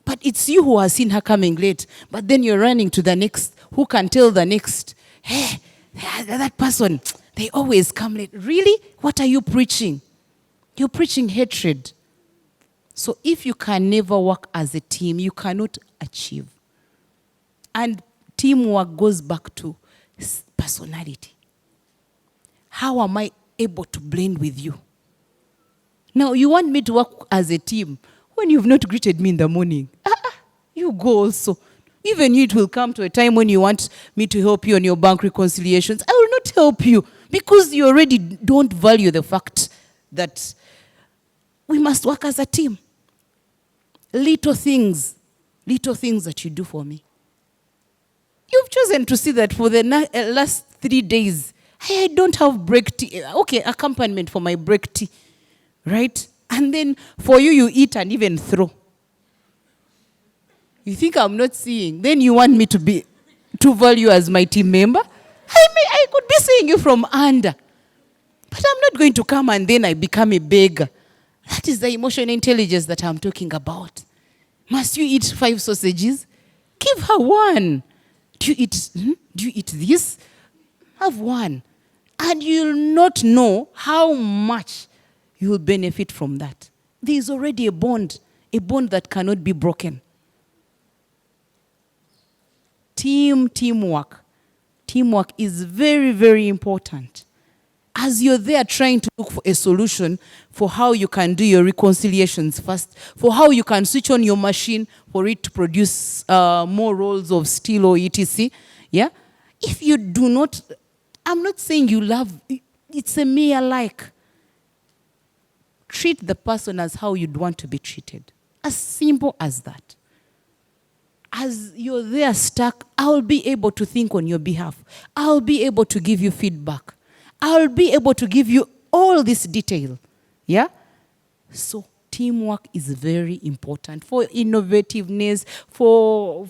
But it's you who has seen her coming late. But then you're running to the next. Who can tell the next? Hey, that person, they always come late. Really? What are you preaching? You're preaching hatred. So if you can never work as a team, you cannot achieve. And teamwork goes back to personality. How am I able to blend with you? Now, you want me to work as a team when you've not greeted me in the morning. You go also. Even you, it will come to a time when you want me to help you on your bank reconciliations. I will not help you because you already don't value the fact that we must work as a team. Little things that you do for me. You've chosen to see that for the last 3 days, I don't have break tea. Okay, accompaniment for my break tea. right? And then for you, you eat and even throw. You think I'm not seeing, then you want me to value as my team member? I could be seeing you from under. But I'm not going to come and then I become a beggar. That is the emotional intelligence that I'm talking about. Must you eat 5 sausages? Give her 1. Do you eat this? Have 1. And you'll not know how much you will benefit from that. There is already a bond that cannot be broken. Teamwork. Teamwork is very, very important. As you're there trying to look for a solution for how you can do your reconciliations first, for how you can switch on your machine for it to produce more rolls of steel or etc. Yeah? If you do not, I'm not saying you love, it's a mere like. Treat the person as how you'd want to be treated. As simple as that. As you're there stuck, I'll be able to think on your behalf. I'll be able to give you feedback. I'll be able to give you all this detail. Yeah? So teamwork is very important for innovativeness, for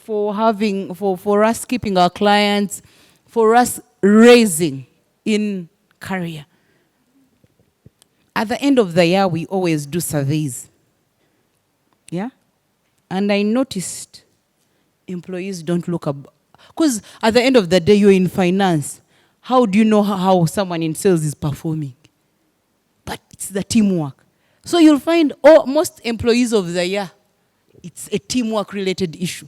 us keeping our clients, for us raising in career. At the end of the year, we always do surveys. Yeah? And I noticed employees don't look up. Because at the end of the day, you're in finance. How do you know how someone in sales is performing? But it's the teamwork. So you'll find most employees of the year, it's a teamwork-related issue.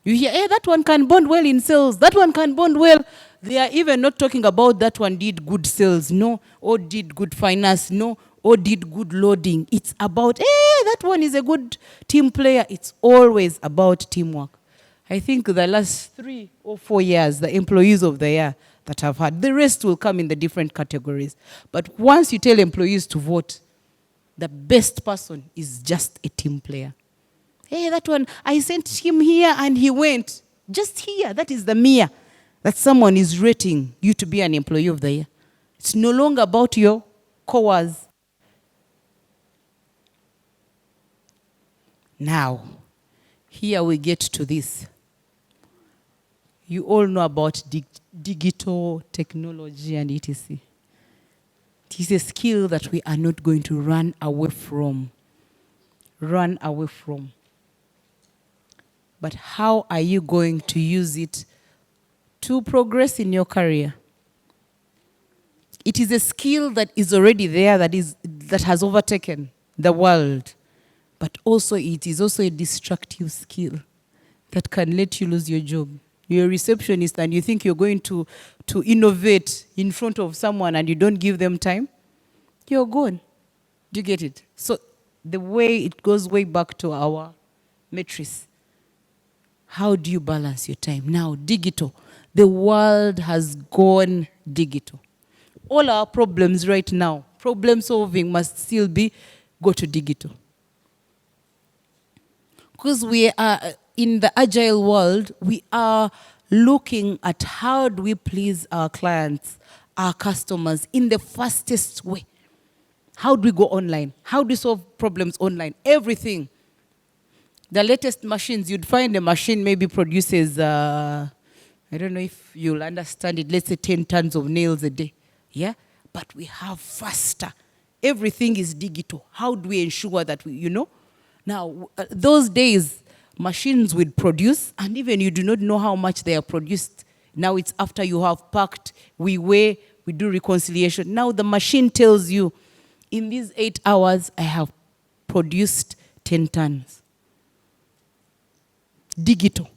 You hear, hey, that one can bond well in sales. That one can bond well. They are even not talking about that one did good sales, no, or did good finance, no, or did good loading. It's about, hey, that one is a good team player. It's always about teamwork. I think the last 3 or 4 years, the employees of the year that I've had, the rest will come in the different categories. But once you tell employees to vote, the best person is just a team player. Hey, that one, I sent him here and he went. Just here, that is the mere that someone is rating you to be an employee of the year. It's no longer about your coerce. Now, here we get to this. You all know about digital technology and etc. It is a skill that we are not going to run away from. But how are you going to use it to progress in your career? It is a skill that is already there, that has overtaken the world. But also it is also a destructive skill that can let you lose your job. You're a receptionist and you think you're going to innovate in front of someone and you don't give them time, you're gone. Do you get it? So the way it goes way back to our matrix. How do you balance your time? Now, digital. The world has gone digital. All our problems right now, problem solving must still go to digital. Because we are in the agile world, we are looking at how do we please our clients, our customers in the fastest way. How do we go online? How do we solve problems online? Everything. The latest machines, you'd find a machine maybe produces, I don't know if you'll understand it, let's say 10 tons of nails a day. Yeah? But we have faster. Everything is digital. How do we ensure that we, Now, those days, machines would produce, and even you do not know how much they are produced. Now it's after you have packed, we weigh, we do reconciliation. Now the machine tells you, in these 8 hours, I have produced 10 tons. Digital.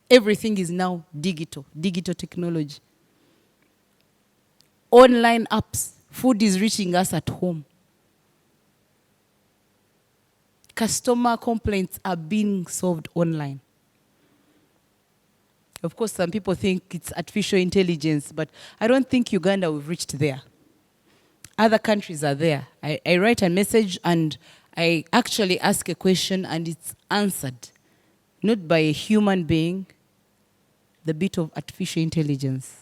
Everything is now digital technology. Online apps. Food is reaching us at home. Customer complaints are being solved online. Of course, some people think it's artificial intelligence, but I don't think Uganda we've reached there. Other countries are there. I write a message and I actually ask a question and it's answered. Not by a human being, the bit of artificial intelligence.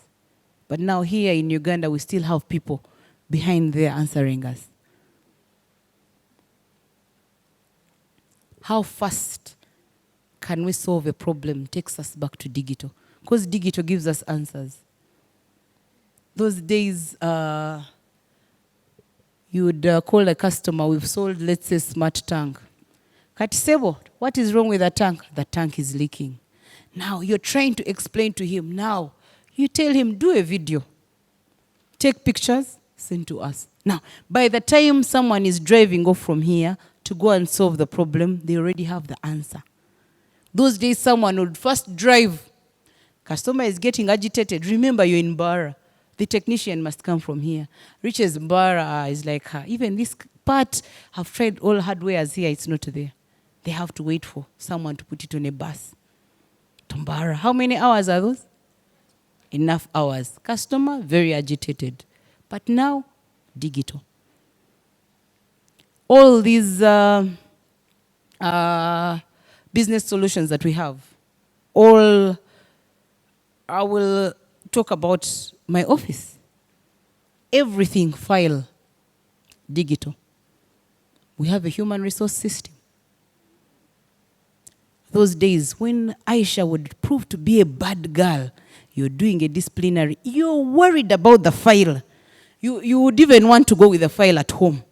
But now here in Uganda, we still have people behind there answering us. how fast can we solve a problem takes us back to digital. Because digital gives us answers. Those days, you would call a customer, we've sold, let's say, smart tank. Katisebo, what is wrong with the tank? The tank is leaking. Now, you're trying to explain to him. Now, you tell him, do a video. Take pictures, send to us. Now, by the time someone is driving off from here to go and solve the problem, they already have the answer. Those days, someone would first drive. Customer is getting agitated. Remember, you're in Bara. The technician must come from here. Reaches Bara, is like, even this part, I've tried all hardwares here, it's not there. They have to wait for someone to put it on a bus. Tombara. How many hours are those? Enough hours. Customer, very agitated. But now, digital. All these business solutions that we have, all, I will talk about my office. Everything file, digital. We have a human resource system. Those days when Aisha would prove to be a bad girl, you're doing a disciplinary, you're worried about the file. You would even want to go with the file at home.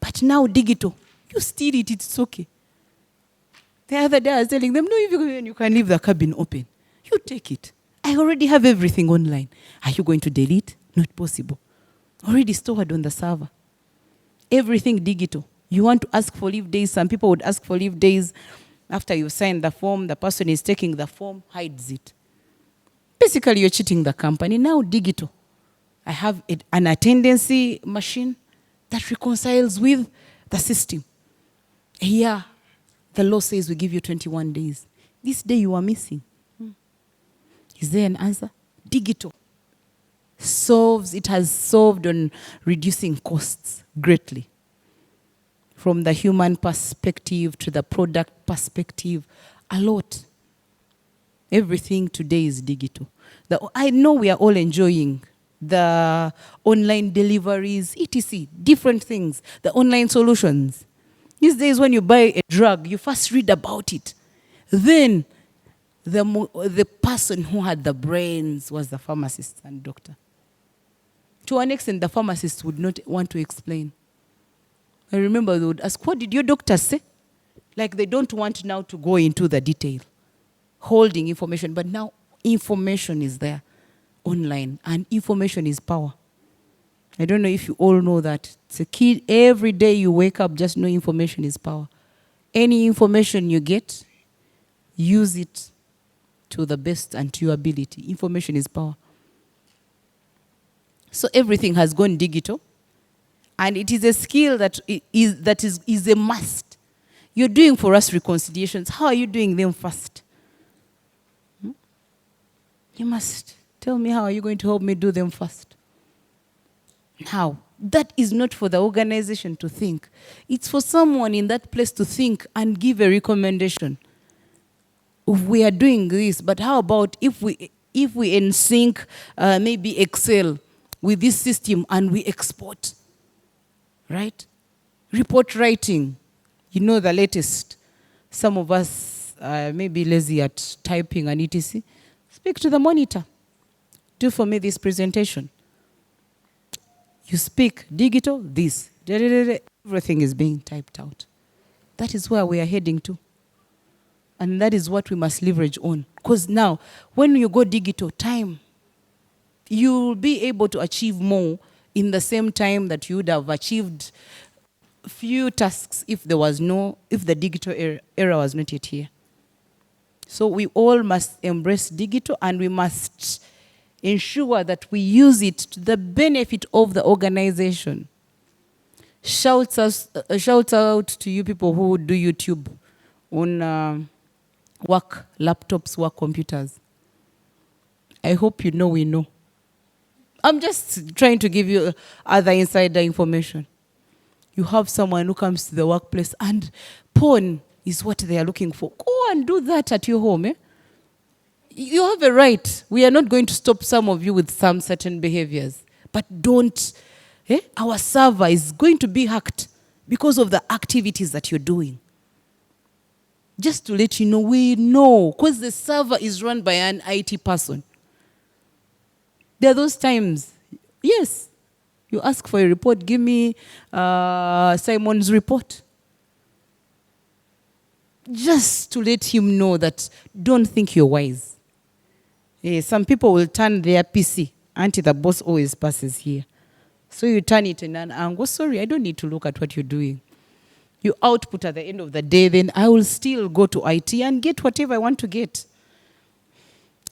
But now digital, you steal it, it's okay. The other day I was telling them, no, you can leave the cabin open. You take it. I already have everything online. Are you going to delete? Not possible. Already stored on the server. Everything digital. You want to ask for leave days. Some people would ask for leave days. After you sign the form, the person is taking the form, hides it. Basically, you're cheating the company. Now, digital. I have an attendance machine that reconciles with the system. Here, the law says we give you 21 days. This day you are missing. Is there an answer? Digital. It has solved on reducing costs greatly. From the human perspective to the product perspective, a lot. Everything today is digital. I know we are all enjoying the online deliveries, etc., different things, the online solutions. These days when you buy a drug, you first read about it. Then the person who had the brains was the pharmacist and doctor. To an extent, the pharmacist would not want to explain. I remember they would ask, what did your doctor say? Like they don't want now to go into the detail, holding information. But now information is there online, and information is power. I don't know if you all know that. It's a key. Every day you wake up, just know information is power. Any information you get, use it to the best and to your ability. Information is power. So everything has gone digital. And it is a skill that is a must. You're doing for us reconciliations. How are you doing them first? You must tell me how are you going to help me do them first. How? That is not for the organization to think. It's for someone in that place to think and give a recommendation. We are doing this, but how about if we in sync maybe Excel with this system and we export? Right? Report writing. You know the latest. Some of us may be lazy at typing and etc. Speak to the monitor. Do for me this presentation. You speak digital, this. Everything is being typed out. That is where we are heading to. And that is what we must leverage on. Because now, when you go digital, time, you will be able to achieve more in the same time that you would have achieved few tasks if the digital era was not yet here. So we all must embrace digital, and we must ensure that we use it to the benefit of the organization. Shout out to you people who do YouTube on work laptops, work computers. I hope you know we know. I'm just trying to give you other insider information. You have someone who comes to the workplace and porn is what they are looking for. Go and do that at your home. You have a right. We are not going to stop some of you with some certain behaviors. But don't. Our server is going to be hacked because of the activities that you're doing. Just to let you know, we know, because the server is run by an IT person. There are those times, yes, you ask for a report, give me Simon's report. Just to let him know that don't think you're wise. Some people will turn their PC, until the boss always passes here. So you turn it in an angle, sorry, I don't need to look at what you're doing. You output at the end of the day, then I will still go to IT and get whatever I want to get.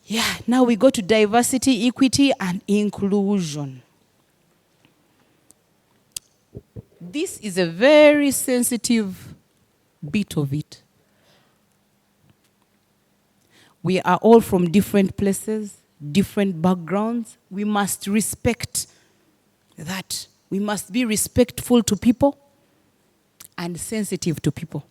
Yeah, now we go to diversity, equity, and inclusion. This is a very sensitive bit of it. We are all from different places, different backgrounds. We must respect that. We must be respectful to people and sensitive to people.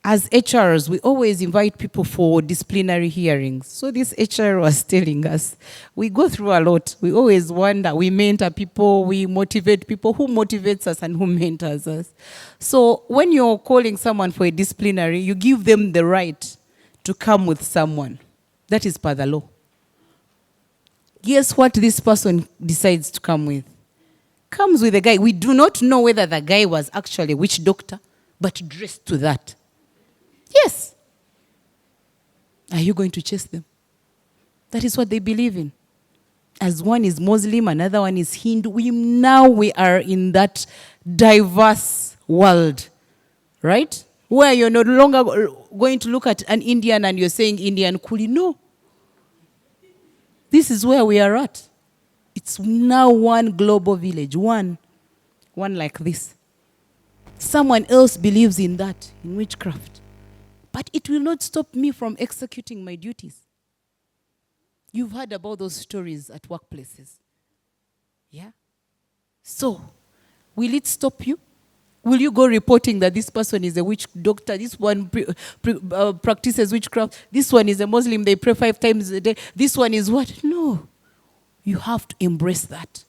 As HRs, we always invite people for disciplinary hearings. So this HR was telling us, we go through a lot. We always wonder, we mentor people, we motivate people. Who motivates us and who mentors us? So when you're calling someone for a disciplinary, you give them the right to come with someone. That is per the law. Guess what this person decides to come with? Comes with a guy. We do not know whether the guy was actually a witch doctor, but dressed to that. Yes. Are you going to chase them? That is what they believe in. As one is Muslim, another one is Hindu. Now we are in that diverse world, right? Where you're no longer going to look at an Indian and you're saying Indian Kuli. No. This is where we are at. It's now one global village, one like this. Someone else believes in that, in witchcraft. But it will not stop me from executing my duties. You've heard about those stories at workplaces. Yeah? So, will it stop you? Will you go reporting that this person is a witch doctor, this one practices witchcraft, this one is a Muslim, they pray 5 times a day, this one is what? No. You have to embrace that.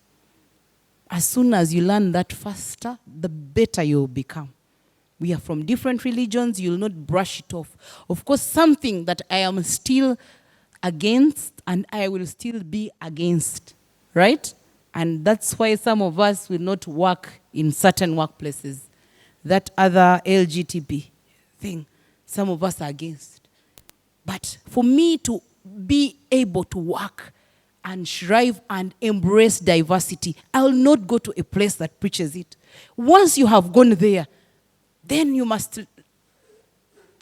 As soon as you learn that faster, the better you'll become. We are from different religions, you'll not brush it off. Of course, something that I am still against and I will still be against, right? And that's why some of us will not work in certain workplaces. That other LGBT thing, some of us are against. But for me to be able to work and strive and embrace diversity, I'll not go to a place that preaches it. Once you have gone there, then you must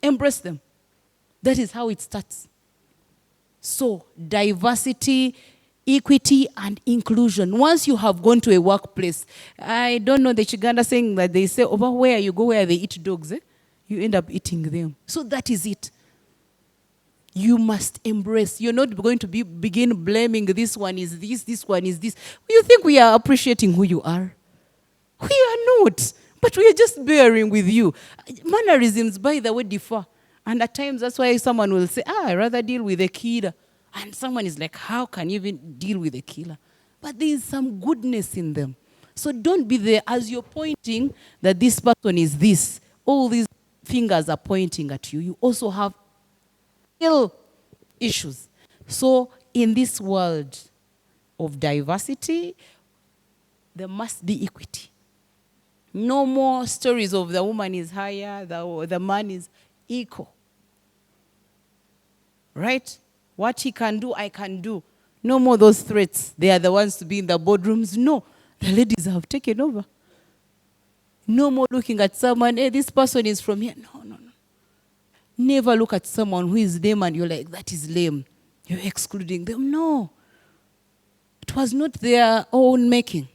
embrace them. That is how it starts. So, diversity, equity, and inclusion. Once you have gone to a workplace, I don't know the Chiganda saying that they say, over where you go where they eat dogs, you end up eating them. So that is it. You must embrace. You're not going to begin blaming this one is this one is this. You think we are appreciating who you are? We are not. But we are just bearing with you. Mannerisms, by the way, differ. And at times, that's why someone will say, I'd rather deal with a killer. And someone is like, how can you even deal with a killer? But there is some goodness in them. So don't be there as you're pointing that this person is this. All these fingers are pointing at you. You also have ill issues. So in this world of diversity, there must be equity. No more stories of the woman is higher, the man is equal. Right? What he can do, I can do. No more those threats. They are the ones to be in the boardrooms. No, the ladies have taken over. No more looking at someone, hey, this person is from here. No, no, no. Never look at someone who is lame and you're like, that is lame. You're excluding them. No. It was not their own making.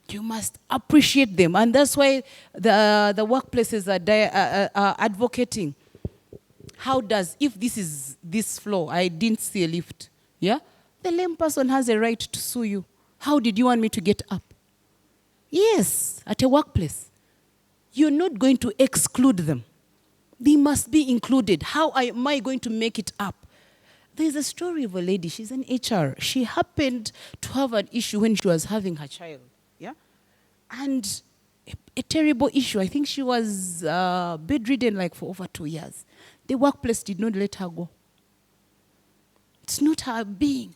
You must appreciate them. And that's why the workplaces are advocating. How does, if this is this floor, I didn't see a lift, yeah? The lame person has a right to sue you. How did you want me to get up? Yes, at a workplace. You're not going to exclude them. They must be included. How am I going to make it up? There's a story of a lady, she's an HR. She happened to have an issue when she was having her child, yeah? And a terrible issue. I think she was bedridden like for over 2 years. The workplace did not let her go. It's not her being.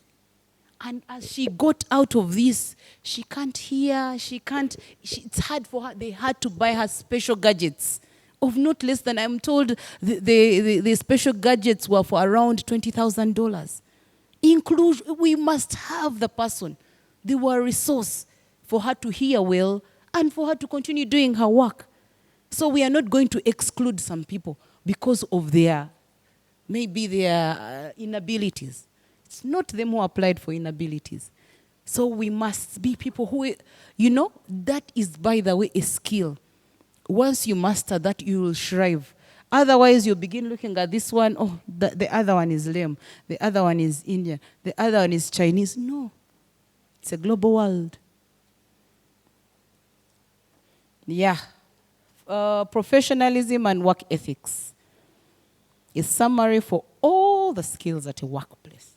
And as she got out of this, she can't hear, it's hard for her. They had to buy her special gadgets of not less than, I'm told, the special gadgets were for around $20,000. We must have the person. They were a resource for her to hear well and for her to continue doing her work. So we are not going to exclude some people because of maybe their inabilities. It's not them who applied for inabilities. So we must be people who, that is, by the way, a skill. Once you master that, you will thrive. Otherwise, you begin looking at this one, oh, the other one is lame. The other one is Indian. The other one is Chinese. No. It's a global world. Yeah. Professionalism and work ethics is summary for all the skills at a workplace.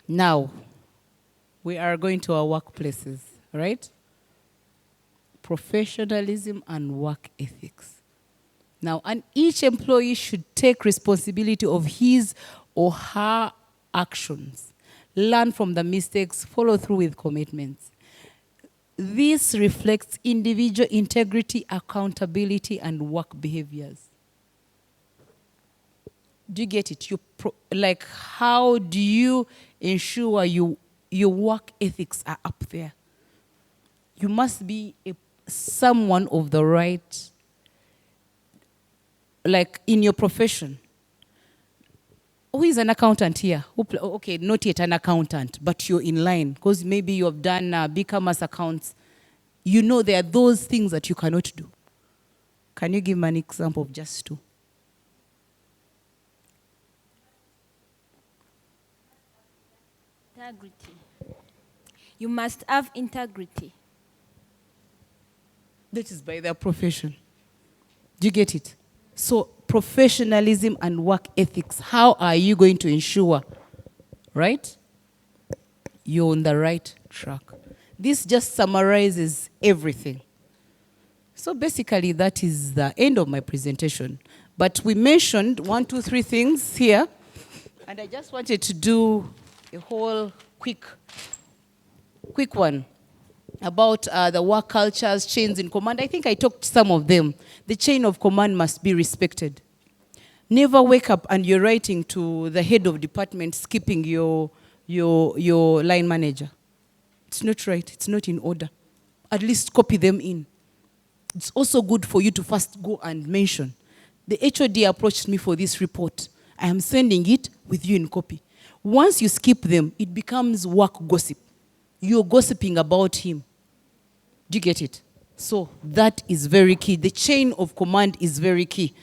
Now, we are going to our workplaces, right? Professionalism and work ethics. Now, and each employee should take responsibility of his or her actions, learn from the mistakes, follow through with commitments. This reflects individual integrity, accountability, and work behaviors. Do you get it? Like, how do you ensure your work ethics are up there? You must be someone of the right, like in your profession. Who is an accountant here? Okay, not yet an accountant, but you're in line because maybe you have done e-commerce accounts. You know there are those things that you cannot do. Can you give me an example of just two? Integrity. You must have integrity. That is by their profession. Do you get it? So professionalism and work ethics, how are you going to ensure, right, you're on the right track? This just summarizes everything. So basically that is the end of my presentation. But we mentioned 1, 2, 3 things here. And I just wanted to do a whole quick one about the work cultures, chains in command. I think I talked some of them. The chain of command must be respected. Never wake up and you're writing to the head of department, skipping your line manager. It's not right. It's not in order. At least copy them in. It's also good for you to first go and mention. The HOD approached me for this report. I am sending it with you in copy. Once you skip them, it becomes work gossip. You're gossiping about him. Do you get it? So that is very key. The chain of command is very key.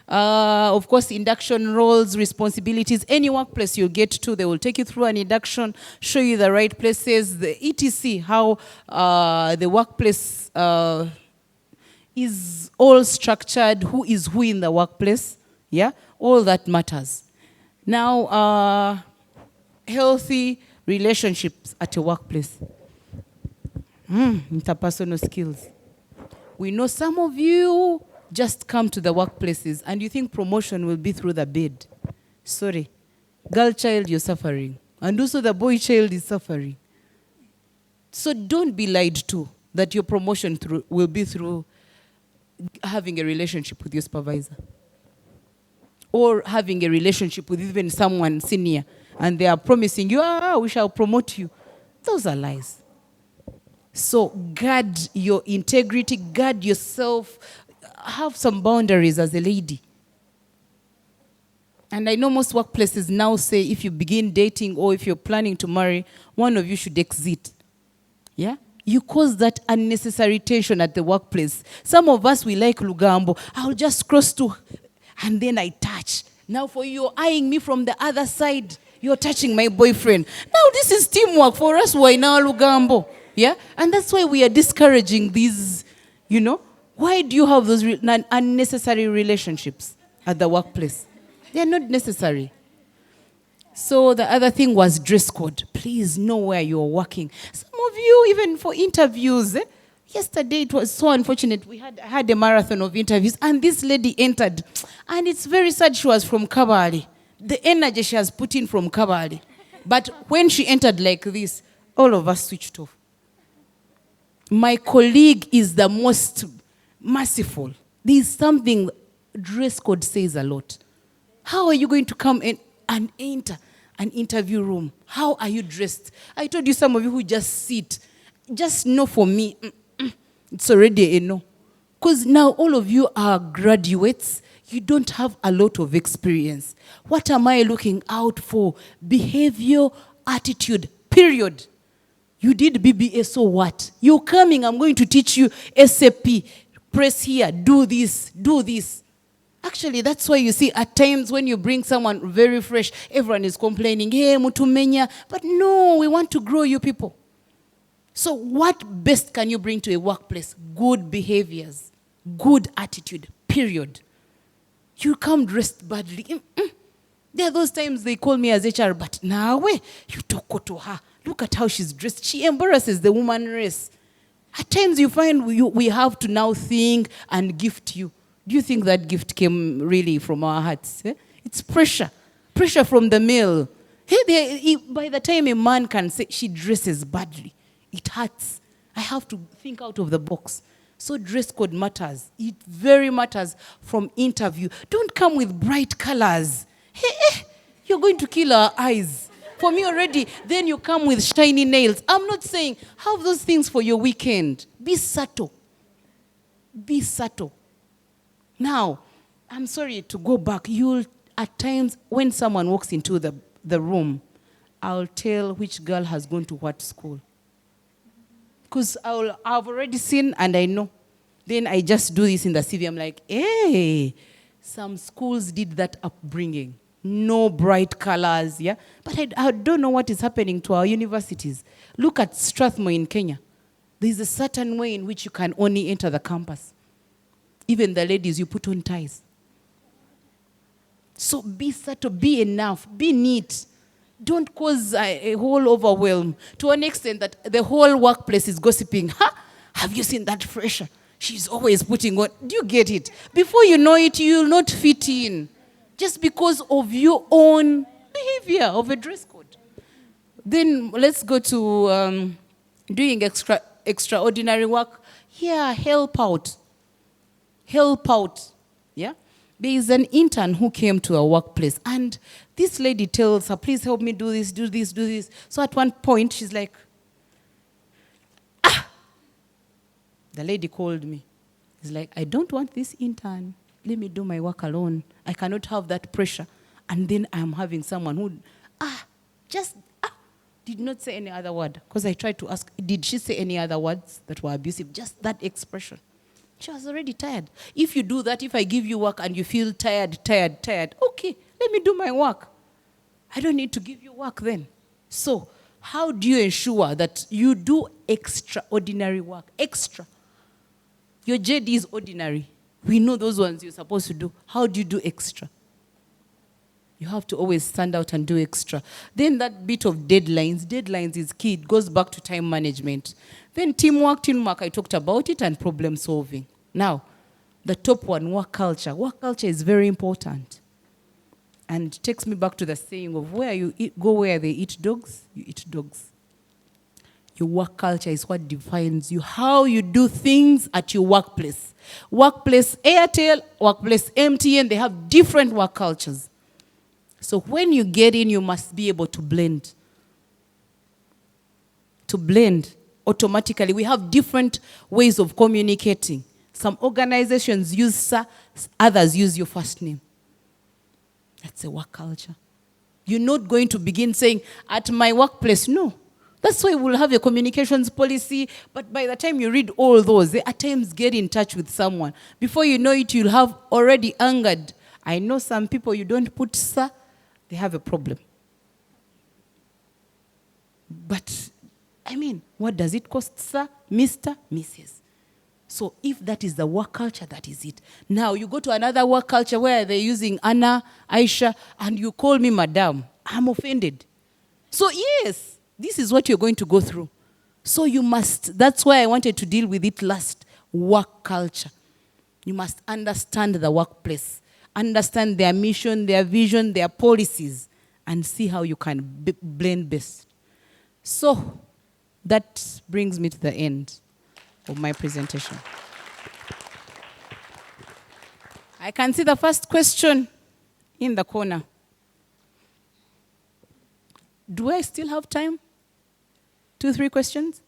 Of course, induction roles, responsibilities. Any workplace you get to, they will take you through an induction, show you the right places, the ETC, how the workplace is all structured, who is who in the workplace. Yeah, all that matters. Now, healthy relationships at a workplace. Interpersonal skills. We know some of you just come to the workplaces and you think promotion will be through the bed. Sorry. Girl child, you're suffering. And also the boy child is suffering. So don't be lied to that your promotion will be through having a relationship with your supervisor. Or having a relationship with even someone senior. And they are promising you, we shall promote you. Those are lies. So guard your integrity, guard yourself, have some boundaries as a lady. And I know most workplaces now say if you begin dating or if you're planning to marry, one of you should exit. Yeah? You cause that unnecessary tension at the workplace. Some of us, we like Lugambo. I'll just cross to, and then I touch. Now for you, you're eyeing me from the other side. You're touching my boyfriend. Now this is teamwork for us who are in our Lugambo. Yeah? And that's why we are discouraging these, Why do you have those unnecessary relationships at the workplace? They're not necessary. So the other thing was dress code. Please know where you're working. Some of you, even for interviews, Yesterday, it was so unfortunate. I had a marathon of interviews, and this lady entered. And it's very sad she was from Kabale. The energy she has put in from Kabale. But when she entered like this, all of us switched off. My colleague is the most merciful. There is something, dress code says a lot. How are you going to come in and enter an interview room? How are you dressed? I told you, some of you who just sit, just know for me, it's already a no. Because now all of you are graduates. You don't have a lot of experience. What am I looking out for? Behavior, attitude, period. You did BBA, so what? You're coming, I'm going to teach you SAP. Press here, do this, do this. Actually, that's why you see at times when you bring someone very fresh, everyone is complaining, hey, mutumenya. But no, we want to grow you people. So what best can you bring to a workplace? Good behaviors, good attitude, period. You come dressed badly. There are those times they call me as HR, but now you talk to her. Look at how she's dressed. She embarrasses the woman race. At times you find we have to now think and gift you. Do you think that gift came really from our hearts? Eh? It's pressure. Pressure from the male. Hey, by the time a man can say she dresses badly, it hurts. I have to think out of the box. So dress code matters. It very matters from interview. Don't come with bright colors. Hey, you're going to kill our eyes. For me already, then you come with shiny nails. I'm not saying have those things for your weekend. Be subtle. Be subtle. Now, I'm sorry to go back. You'll, at times, when someone walks into the room, I'll tell which girl has gone to what school. Because I've already seen and I know. Then I just do this in the CV. I'm like, hey, some schools did that upbringing. No bright colors, yeah? But I don't know what is happening to our universities. Look at Strathmore in Kenya. There's a certain way in which you can only enter the campus. Even the ladies, you put on ties. So be subtle, be enough, be neat. Don't cause a whole overwhelm to an extent that the whole workplace is gossiping. Have you seen that fresher? She's always putting on. Do you get it? Before you know it, you'll not fit in. Just because of your own behavior of a dress code. Then let's go to doing extraordinary work. Yeah, help out. Help out. Yeah? There is an intern who came to a workplace, and this lady tells her, please help me do this, do this, do this. So at one point, she's like, the lady called me. He's like, I don't want this intern. Let me do my work alone. I cannot have that pressure. And then I'm having someone who, did not say any other word. Because I tried to ask, did she say any other words that were abusive? Just that expression. She was already tired. If you do that, if I give you work and you feel tired, okay, let me do my work. I don't need to give you work then. So how do you ensure that you do extraordinary work? Extra. Your JD is ordinary. We know those ones you're supposed to do. How do you do extra? You have to always stand out and do extra. Then that bit of deadlines. Deadlines is key. It goes back to time management. Then teamwork, I talked about it, and problem solving. Now, the top one, work culture. Work culture is very important. And takes me back to the saying of go where they eat dogs, you eat dogs. Your work culture is what defines you, how you do things at your workplace. Workplace Airtel, workplace MTN, they have different work cultures. So when you get in, you must be able to blend. To blend automatically. We have different ways of communicating. Some organizations use sir, others use your first name. That's a work culture. You're not going to begin saying, at my workplace, no. That's why we'll have a communications policy, but by the time you read all those, they at times get in touch with someone. Before you know it, you'll have already angered. I know some people, you don't put sir, they have a problem. But, I mean, what does it cost, sir, Mr., Mrs.? So if that is the work culture, that is it. Now you go to another work culture where they're using Anna, Aisha, and you call me madam. I'm offended. So yes, this is what you're going to go through. So you must, that's why I wanted to deal with it last, work culture. You must understand the workplace, understand their mission, their vision, their policies, and see how you can blend best. So that brings me to the end of my presentation. I can see the first question in the corner. Do I still have time? 2, 3 questions?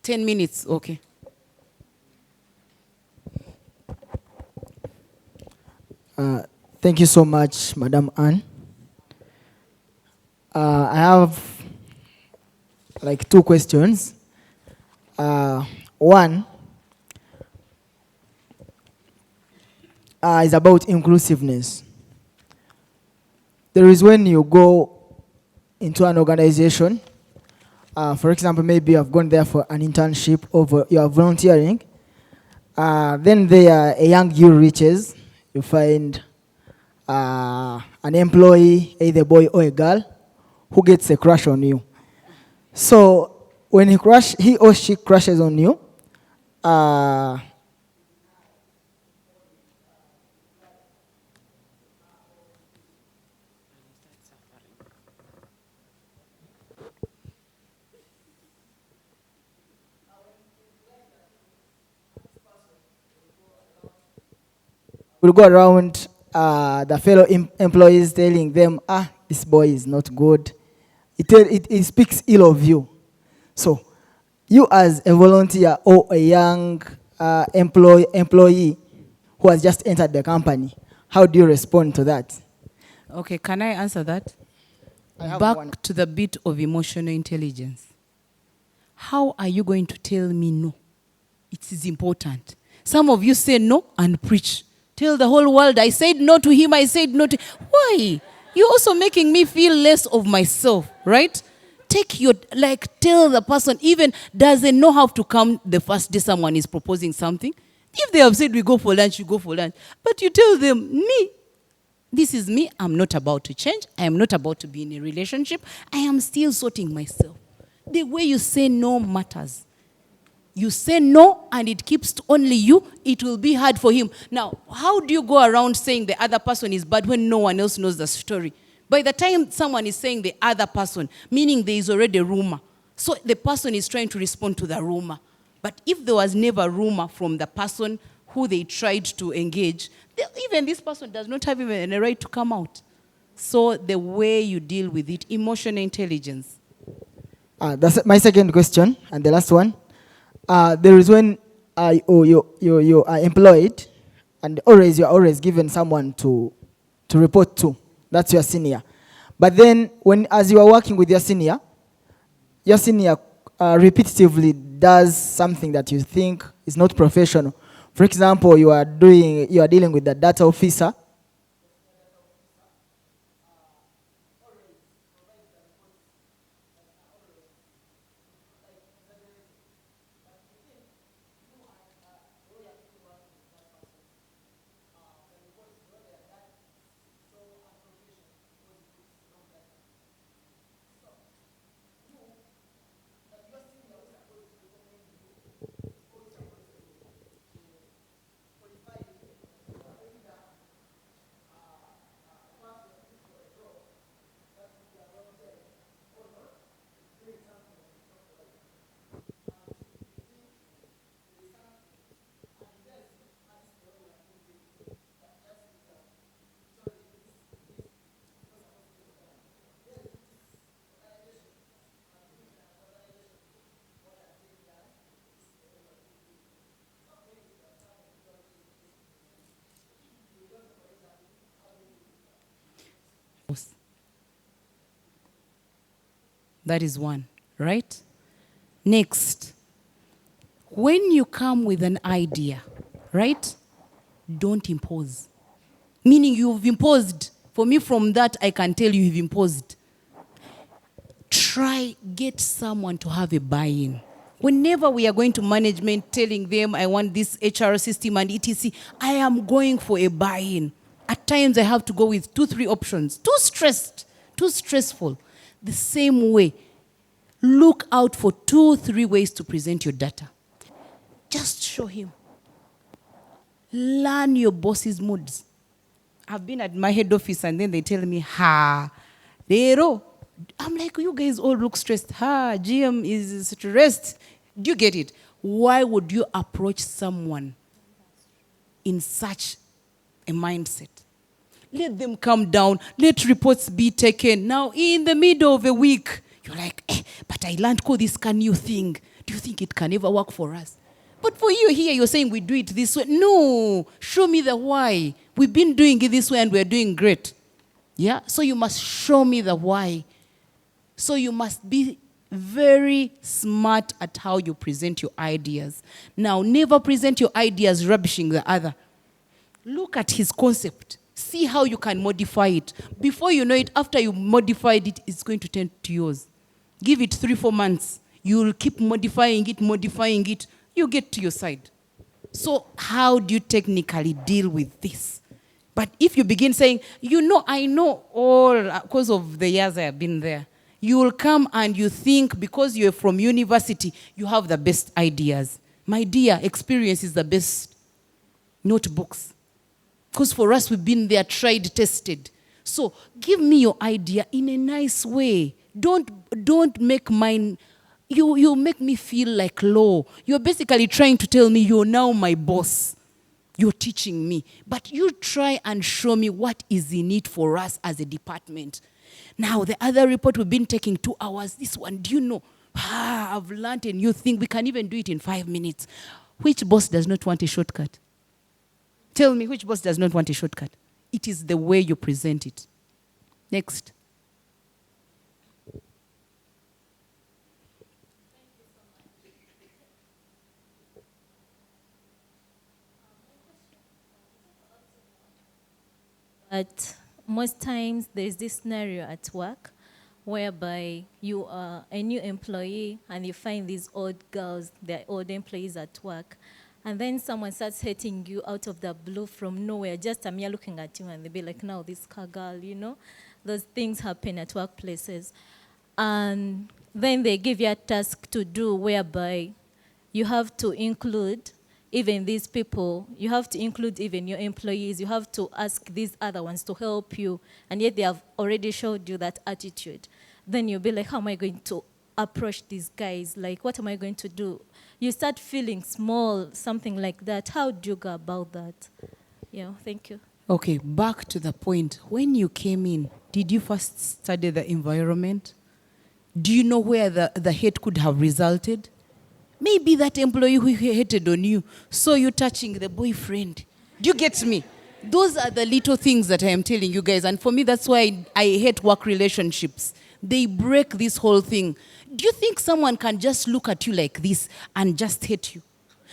10 minutes, okay. Thank you so much, Madam Anne. I have like 2 questions. One is about inclusiveness. There is when you go into an organization, for example, maybe you have gone there for an internship or you are volunteering, then there a young girl reaches, you find an employee, either a boy or a girl, who gets a crush on you. So when he or she crushes on you, will go around the fellow employees telling them, this boy is not good. It speaks ill of you. So you as a volunteer or a young employee who has just entered the company, how do you respond to that? Okay, can I answer that? Back to the bit of emotional intelligence. How are you going to tell me no? It is important. Some of you say no and preach. Tell the whole world, I said no to him, I said no to... Why? You're also making me feel less of myself, right? Tell the person, even doesn't know how to come the first day someone is proposing something. If they have said we go for lunch, you go for lunch. But you tell them, this is me, I'm not about to change, I am not about to be in a relationship, I am still sorting myself. The way you say no matters. You say no and it keeps to only you, it will be hard for him. Now, how do you go around saying the other person is bad when no one else knows the story? By the time someone is saying the other person, meaning there is already a rumor. So the person is trying to respond to the rumor. But if there was never rumor from the person who they tried to engage, even this person does not have even a right to come out. So the way you deal with it, emotional intelligence. That's my second question, and the last one. There is when you are employed, and you're always given someone to report to. That's your senior. But then, as you are working with your senior repetitively does something that you think is not professional. For example, you are dealing with the data officer. That is one, right? Next, when you come with an idea, right, don't impose. Meaning you've imposed. For me, from that, I can tell you've imposed. Get someone to have a buy-in. Whenever we are going to management, telling them, I want this HR system and etc., I am going for a buy-in. At times, I have to go with 2, 3 options. Too stressful. The same way, Look out for 2-3 ways to present your data. Just show him. Learn your boss's moods. I've been at my head office and then they tell me, Dero. I'm like, you guys all look stressed. GM is stressed. Do you get it? Why would you approach someone in such a mindset? Let them come down. Let reports be taken. Now, in the middle of a week, you're like, but I learned this new thing. Do you think it can ever work for us? But for you here, you're saying we do it this way. No, show me the why. We've been doing it this way and we're doing great. Yeah? So you must show me the why. So you must be very smart at how you present your ideas. Now, never present your ideas rubbishing the other. Look at his concept. See how you can modify it. Before you know it, after you modified it, it's going to turn to yours. Give it 3-4 months. You'll keep modifying it. You get to your side. So how do you technically deal with this? But if you begin saying, I know all, because of the years I have been there, you will come and you think because you're from university, you have the best ideas. My dear, experience is the best. Notebooks. Because for us, we've been there, tried, tested. So give me your idea in a nice way. Don't make mine, you make me feel like low. You're basically trying to tell me you're now my boss. You're teaching me. But you try and show me what is in it for us as a department. Now, the other report we've been taking 2 hours. This one, do you know? I've learned a new thing. We can even do it in 5 minutes. Which boss does not want a shortcut? Tell me, which boss does not want a shortcut? It is the way you present it. Next. But most times there's this scenario at work whereby you are a new employee and you find these old girls, they're old employees at work, and then someone starts hating you out of the blue from nowhere, just a mere looking at you and they'll be like, now this car girl, those things happen at workplaces. And then they give you a task to do whereby you have to include even these people, you have to include even your employees, you have to ask these other ones to help you, and yet they have already showed you that attitude. Then you'll be like, how am I going to approach these guys? Like, what am I going to do? You start feeling small, something like that. How do you go about that? Yeah, thank you. Okay, back to the point. When you came in, did you first study the environment? Do you know where the hate could have resulted? Maybe that employee who hated on you saw you touching the boyfriend. Do you get me? Those are the little things that I am telling you guys. And for me, that's why I hate work relationships. They break this whole thing. Do you think someone can just look at you like this and just hate you?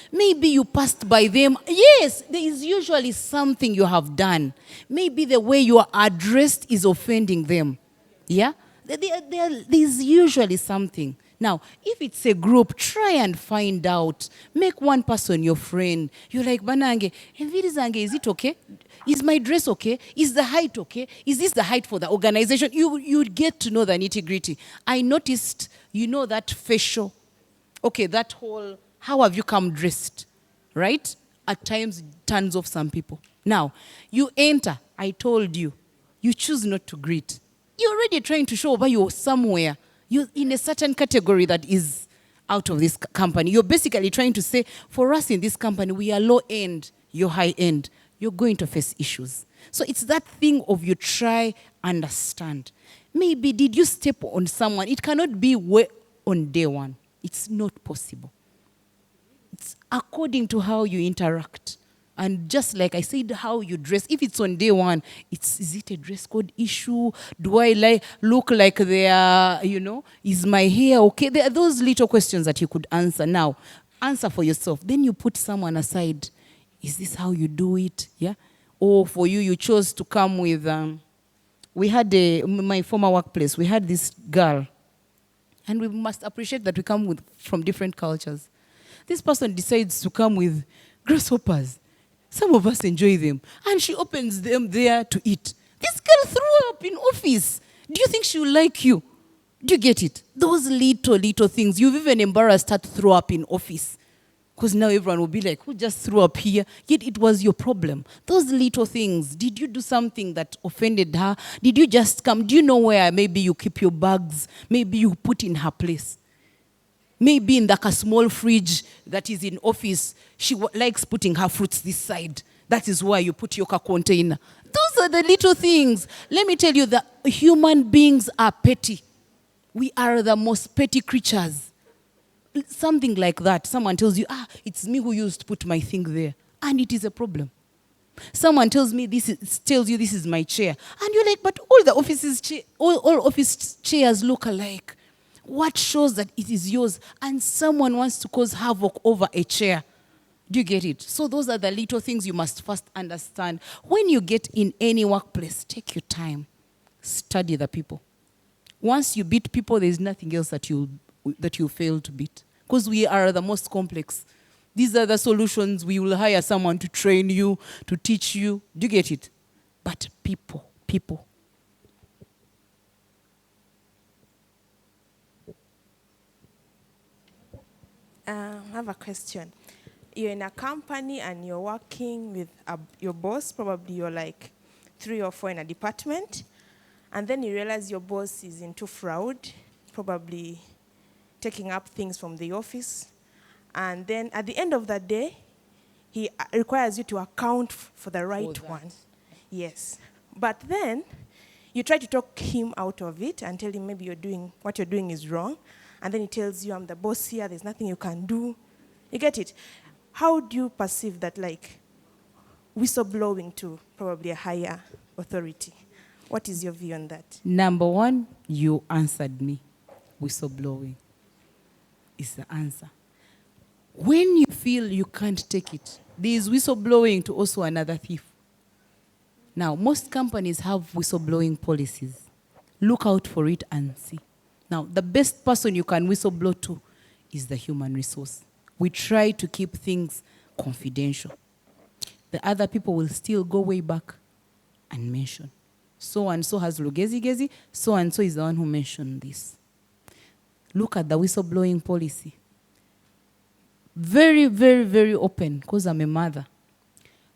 Maybe you passed by them. Yes, there is usually something you have done. Maybe the way you are addressed is offending them. Yeah? There's usually something. Now, if it's a group, try and find out. Make one person your friend. You're like, Banange, is it okay? Is my dress okay? Is the height okay? Is this the height for the organization? You get to know the nitty-gritty. I noticed, that facial, okay, that whole, how have you come dressed, right? At times, it turns off some people. Now, you enter, I told you, you choose not to greet. You're already trying to show why you're somewhere. You're in a certain category that is out of this company. You're basically trying to say, for us in this company, we are low end, you're high end. You're going to face issues. So it's that thing of you try, understand. Maybe did you step on someone? It cannot be on day one. It's not possible. It's according to how you interact. And just like I said, how you dress. If it's on day one, is it a dress code issue? Do I look like they are, is my hair okay? There are those little questions that you could answer. Now, answer for yourself. Then you put someone aside. Is this how you do it? Yeah? Or for you chose to come with, we had my former workplace, we had this girl. And we must appreciate that we come from different cultures. This person decides to come with grasshoppers. Some of us enjoy them. And she opens them there to eat. This girl threw up in office. Do you think she will like you? Do you get it? Those little things. You've even embarrassed her to throw up in office. Because now everyone will be like, who just threw up here? Yet it was your problem. Those little things. Did you do something that offended her? Did you just come? Do you know where maybe you keep your bags? Maybe you put in her place. Maybe in like a small fridge that is in office, she likes putting her fruits this side. That is why you put your container. Those are the little things. Let me tell you that human beings are petty. We are the most petty creatures. Something like that. Someone tells you, it's me who used to put my thing there. And it is a problem. Someone tells you this is my chair. And you're like, but all the all office chairs look alike. What shows that it is yours? And someone wants to cause havoc over a chair. Do you get it? So those are the little things you must first understand. When you get in any workplace, take your time. Study the people. Once you beat people, there's nothing else that you fail to beat. Because we are the most complex. These are the solutions. We will hire someone to train you, to teach you. Do you get it? But people. I have a question. You're in a company and you're working with your boss. Probably you're like 3 or 4 in a department. And then you realize your boss is into fraud, probably taking up things from the office. And then at the end of the day, he requires you to account for the right one. Yes. But then you try to talk him out of it and tell him maybe what you're doing is wrong. And then he tells you, I'm the boss here, there's nothing you can do. You get it? How do you perceive that, like, whistleblowing to probably a higher authority? What is your view on that? Number 1, you answered me. Whistleblowing is the answer. When you feel you can't take it, there is whistleblowing to also another thief. Now, most companies have whistleblowing policies. Look out for it and see. Now, the best person you can whistleblow to is the human resource. We try to keep things confidential. The other people will still go way back and mention. So-and-so has Lugezi-Gezi, so-and-so is the one who mentioned this. Look at the whistleblowing policy. Very, very, very open, because I'm a mother.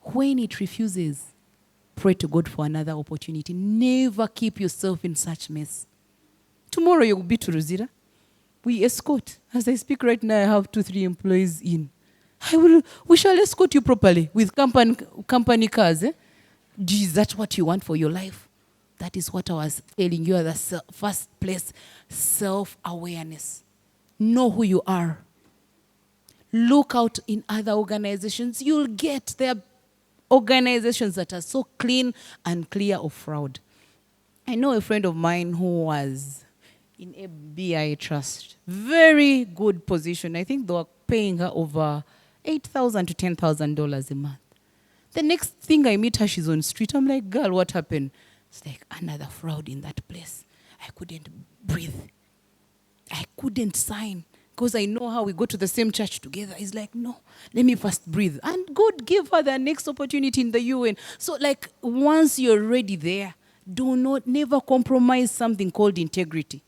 When it refuses, pray to God for another opportunity. Never keep yourself in such mess. Tomorrow you'll be to Rosita. We escort. As I speak right now, I have 2-3 employees in. We shall escort you properly with company cars. Is that what you want for your life? That is what I was telling you at the first place. Self-awareness. Know who you are. Look out in other organizations. There are organizations that are so clean and clear of fraud. I know a friend of mine who was in a BI trust. Very good position. I think they were paying her over $8,000 to $10,000 a month. The next thing I meet her, she's on the street. I'm like, girl, what happened? It's like another fraud in that place. I couldn't breathe. I couldn't sign. Because I know how we go to the same church together. He's like, no, let me first breathe. And God gave her the next opportunity in the UN. So like, once you're already there, never compromise something called integrity.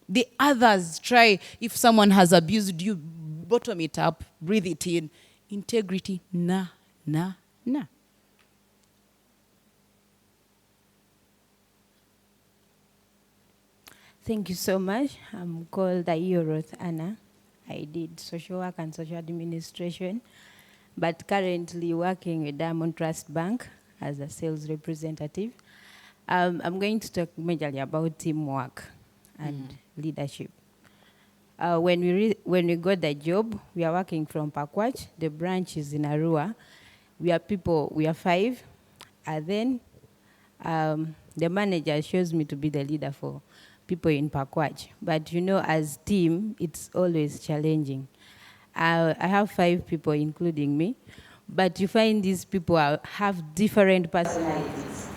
The others try, if someone has abused you, bottom it up, breathe it in. Integrity, nah. Thank you so much. I'm called Ayoroth Anna. I did social work and social administration, but currently working with Diamond Trust Bank as a sales representative. I'm going to talk majorly about teamwork and leadership. When we got the job, we are working from Pakwach. The branch is in Arua. We are 5. And then the manager shows me to be the leader for people in Pakwach. But as team, it's always challenging. I have 5 people, including me. But you find these people have different personalities.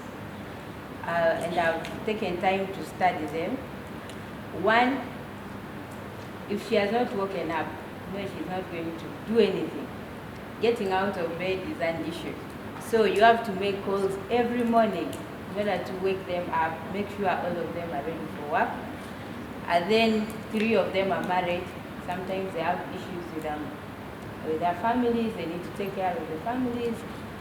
And I've taken time to study them. One, if she has not woken up, she's not going to do anything. Getting out of bed is an issue. So you have to make calls every morning in order to wake them up, make sure all of them are ready for work. And then 3 of them are married. Sometimes they have issues with their families. They need to take care of the families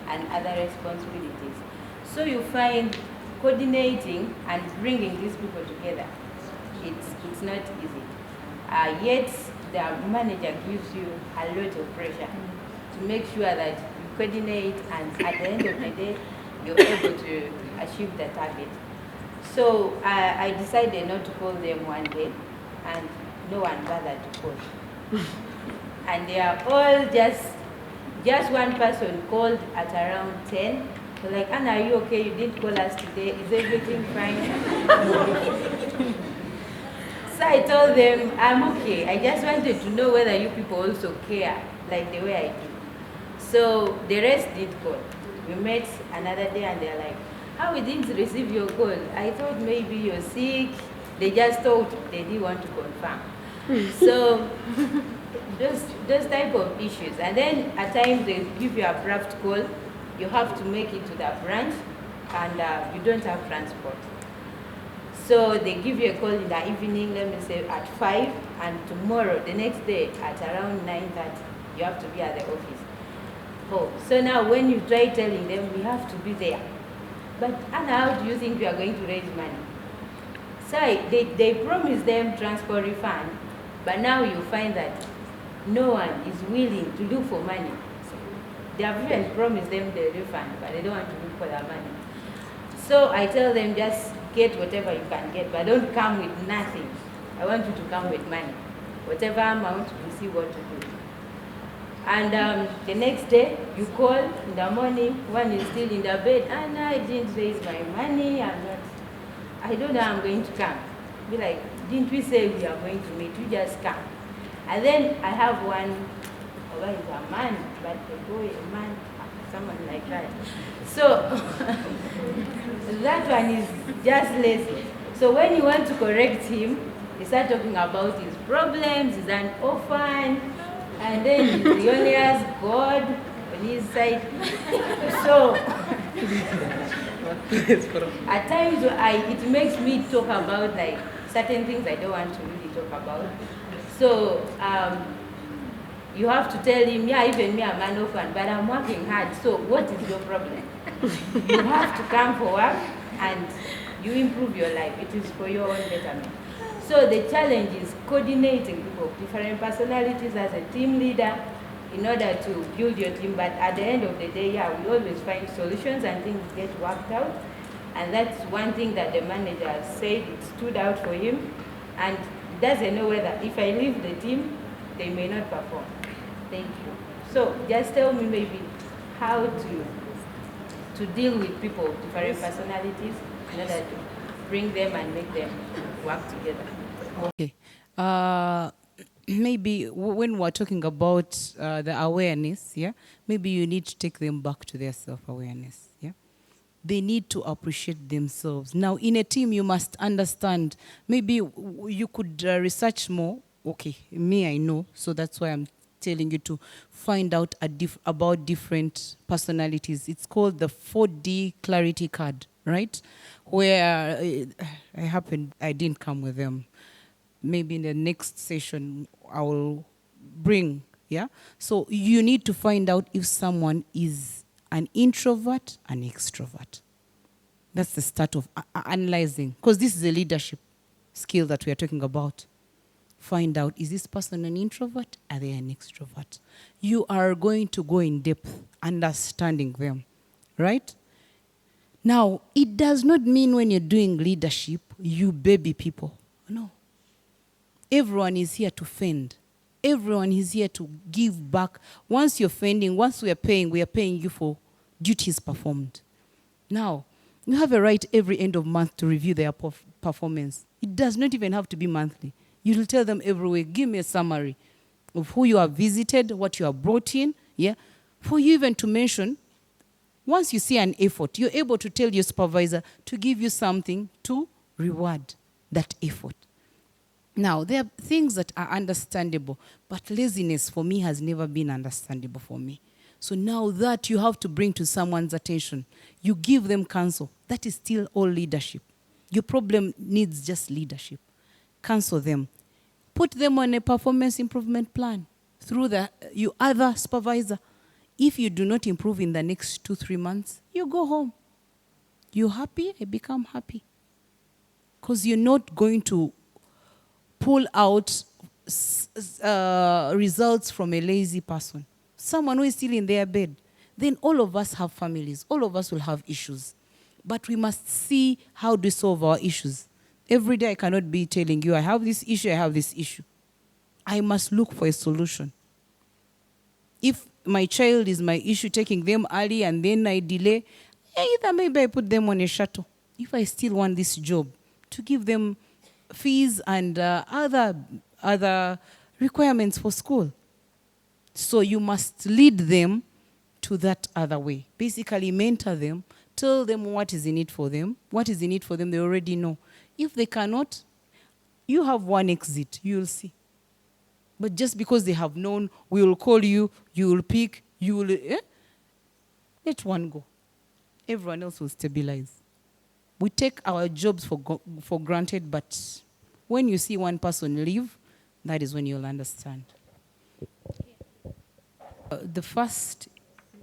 and other responsibilities. So you find coordinating and bringing these people together, it's not easy. Yet the manager gives you a lot of pressure to make sure that you coordinate, and at the end of the day, you're able to achieve the target. So I decided not to call them one day, and no one bothered to call. And they are all just one person called at around 10. So like, Anna, are you okay? You didn't call us today. Is everything fine? So I told them, I'm okay. I just wanted to know whether you people also care, like the way I do. So the rest did call. We met another day and they're like, how we didn't receive your call? I thought maybe you're sick. They just thought they didn't want to confirm. So those type of issues. And then at times they give you a draft call. You have to make it to the branch, and you don't have transport. So they give you a call in the evening, let me say at 5, and tomorrow, the next day, at around 9:30, you have to be at the office. Oh, so now when you try telling them, we have to be there. But Anna, how do you think we are going to raise money? So they promise them transport refund, but now you find that no one is willing to look for money. They have even promised them the refund, but they don't want to look for their money. So I tell them, just get whatever you can get, but don't come with nothing. I want you to come with money. Whatever amount, we see what to do. And the next day, you call in the morning, one is still in the bed, and I didn't raise my money, I don't know how I'm going to come. Be like, didn't we say we are going to meet? You just come. And then I have one, oh, he's a man, but a boy, a man, someone like that. So that one is just lazy. So when you want to correct him, he start talking about his problems, he's an orphan, and then he only has God on his side. So at times it makes me talk about like certain things I don't want to really talk about. So you have to tell him, yeah, even me, I'm an orphan, but I'm working hard. So what is your problem? You have to come for work and you improve your life. It is for your own betterment. So the challenge is coordinating people, different personalities as a team leader in order to build your team. But at the end of the day, yeah, we always find solutions and things get worked out. And that's one thing that the manager said, it stood out for him. And doesn't know whether if I leave the team, they may not perform. Thank you. So just tell me maybe how to deal with people, different personalities, in order to bring them and make them work together. Okay. Maybe when we're talking about the awareness, yeah, maybe you need to take them back to their self-awareness, yeah. They need to appreciate themselves. Now, in a team, you must understand, maybe you could research more. Okay, me, I know, so that's why I'm telling you to find out about different personalities. It's called the 4D clarity card, right? Where I didn't come with them. Maybe in the next session, I will bring, yeah? So you need to find out if someone is an introvert, an extrovert. That's the start of analyzing, because this is a leadership skill that we are talking about. Find out, is this person an introvert? Are they an extrovert? You are going to go in depth, understanding them, right? Now, it does not mean when you're doing leadership, you baby people. No. Everyone is here to fend. Everyone is here to give back. Once you're fending, once we are paying you for duties performed. Now, you have a right every end of month to review their performance. It does not even have to be monthly. You will tell them every week, give me a summary of who you have visited, what you have brought in, yeah? For you even to mention, once you see an effort, you're able to tell your supervisor to give you something to reward that effort. Now, there are things that are understandable, but laziness for me has never been understandable for me. So now that you have to bring to someone's attention, you give them counsel. That is still all leadership. Your problem needs just leadership. cancel them. Put them on a performance improvement plan through your other supervisor. If you do not improve in the next 2-3 months, you go home. You're happy, I become happy. Because you're not going to pull out results from a lazy person. Someone who is still in their bed. Then all of us have families. All of us will have issues. But we must see how to solve our issues. Every day I cannot be telling you, I have this issue, I have this issue. I must look for a solution. If my child is my issue, taking them early and then I delay, either maybe I put them on a shuttle. If I still want this job, to give them fees and other requirements for school. So you must lead them to that other way. Basically mentor them, tell them what is in it for them. What is in it for them, they already know. If they cannot, you have one exit, you will see. But just because they have known, we will call you, you will pick, you will, let one go. Everyone else will stabilize. We take our jobs for granted, but when you see one person leave, that is when you'll understand. The first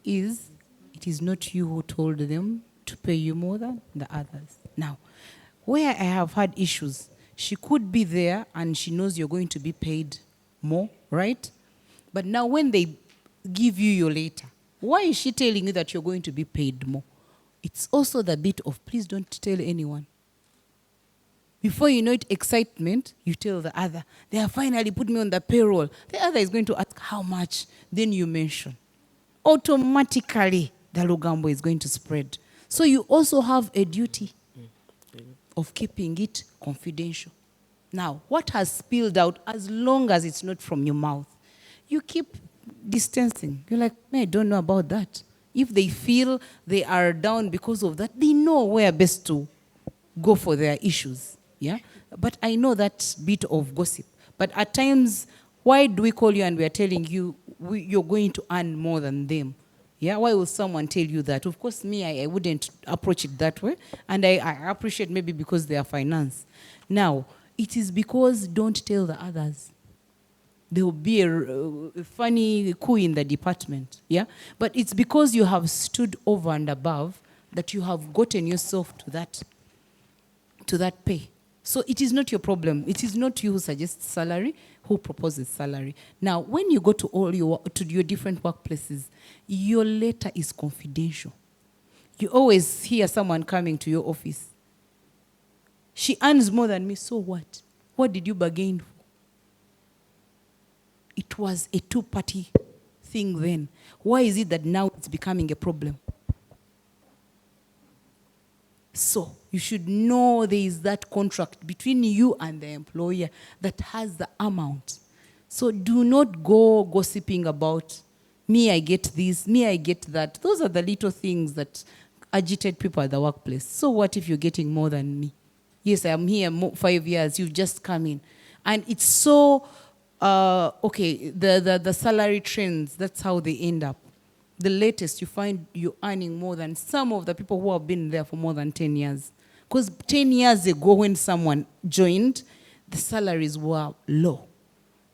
is, it is not you who told them to pay you more than the others. Now, where I have had issues, she could be there and she knows you're going to be paid more, right? But now when they give you your letter, why is she telling you that you're going to be paid more? It's also the bit of, please don't tell anyone. Before you know it, excitement, you tell the other. They have finally put me on the payroll. The other is going to ask how much. Then you mention. Automatically, the Lugambo is going to spread. So you also have a duty of keeping it confidential. Now, what has spilled out, as long as it's not from your mouth, you keep distancing. You're like, I don't know about that. If they feel they are down because of that, they know where best to go for their issues. Yeah? But I know that bit of gossip. But at times, why do we call you and we are telling you you're going to earn more than them? Yeah, why will someone tell you that? Of course, me, I wouldn't approach it that way. And I appreciate maybe because they are finance. Now, it is because don't tell the others. There will be a funny coup in the department. Yeah? But it's because you have stood over and above that you have gotten yourself to that pay. So it is not your problem. It is not you who suggests salary, who proposes salary. Now, when you go to your different workplaces, your letter is confidential. You always hear someone coming to your office. She earns more than me, so what? What did you bargain for? It was a two-party thing then. Why is it that now it's becoming a problem? So you should know there is that contract between you and the employer that has the amount. So do not go gossiping about, me, I get this, me, I get that. Those are the little things that agitate people at the workplace. So what if you're getting more than me? Yes, I'm here 5 years, you've just come in. And it's so, okay, the salary trends, that's how they end up. The latest, you find you're earning more than some of the people who have been there for more than 10 years. Because 10 years ago when someone joined, the salaries were low.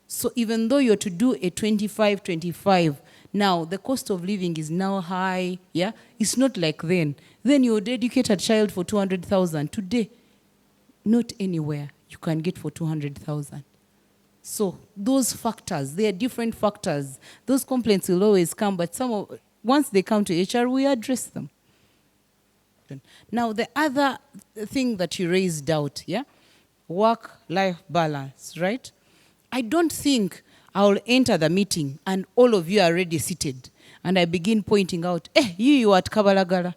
So even though you're to do a 25, now the cost of living is now high, yeah? It's not like then. Then you would educate a child for 200,000. Today, not anywhere you can get for 200,000. So those factors, they are different factors. Those complaints will always come, but once they come to HR, we address them. Now, the other thing that you raised out, yeah? Work-life balance, right? I don't think I'll enter the meeting and all of you are already seated and I begin pointing out, you are at Kabalagala.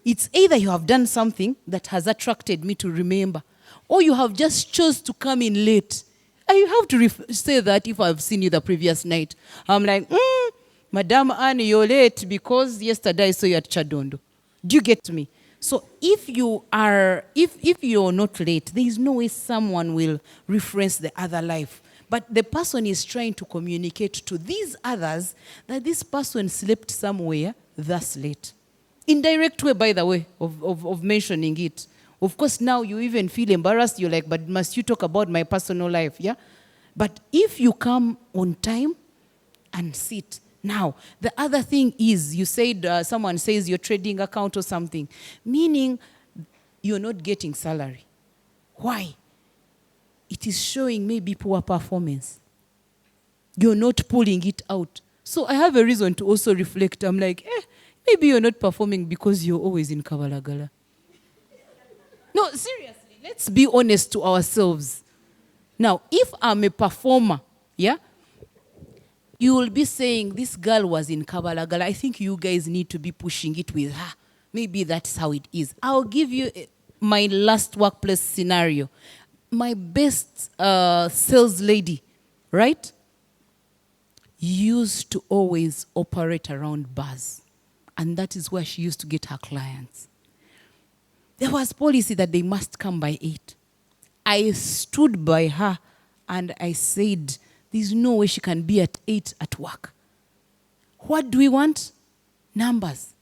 It's either you have done something that has attracted me to remember, or you have just chose to come in late. You have to say that if I've seen you the previous night. I'm like, Madam Anne, you're late because yesterday I saw you at Chadondo. Do you get me? So if you're not late, there is no way someone will reference the other life. But the person is trying to communicate to these others that this person slept somewhere, thus late. Indirect way, by the way, of mentioning it. Of course, now you even feel embarrassed. You're like, but must you talk about my personal life? Yeah? But if you come on time and sit. Now, the other thing is, you said, someone says your trading account or something, meaning you're not getting salary. Why? It is showing maybe poor performance. You're not pulling it out. So I have a reason to also reflect. I'm like, maybe you're not performing because you're always in Kabalagala. No, seriously, let's be honest to ourselves. Now, if I'm a performer, yeah, you will be saying, this girl was in Kabalagala. I think you guys need to be pushing it with her. Maybe that's how it is. I'll give you my last workplace scenario. My best sales lady, right, used to always operate around bars. And that is where she used to get her clients. There was policy that they must come by 8. I stood by her and I said, there's no way she can be at 8 at work. What do we want? Numbers.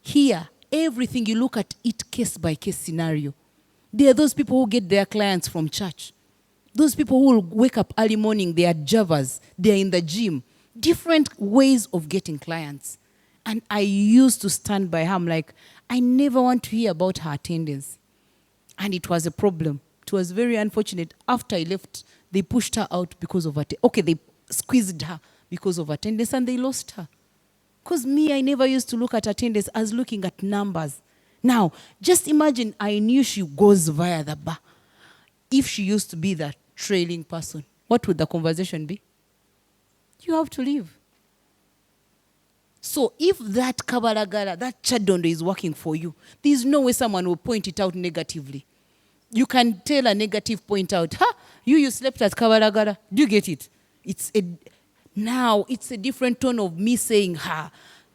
Here, everything you look at it case by case scenario. There are those people who get their clients from church. Those people who will wake up early morning, they are Javas, they are in the gym. Different ways of getting clients. And I used to stand by her. I'm like, I never want to hear about her attendance. And it was a problem. It was very unfortunate. After I left, they pushed her out because of attendance. Okay, they squeezed her because of attendance and they lost her. Because me, I never used to look at attendance as looking at numbers. Now, just imagine I knew she goes via the bar. If she used to be the trailing person, what would the conversation be? You have to leave. So if that kabalagala, that chadondo is working for you, there's no way someone will point it out negatively. You can tell a negative point out, you slept at kabalagala. Do you get it? Now it's a different tone of me saying,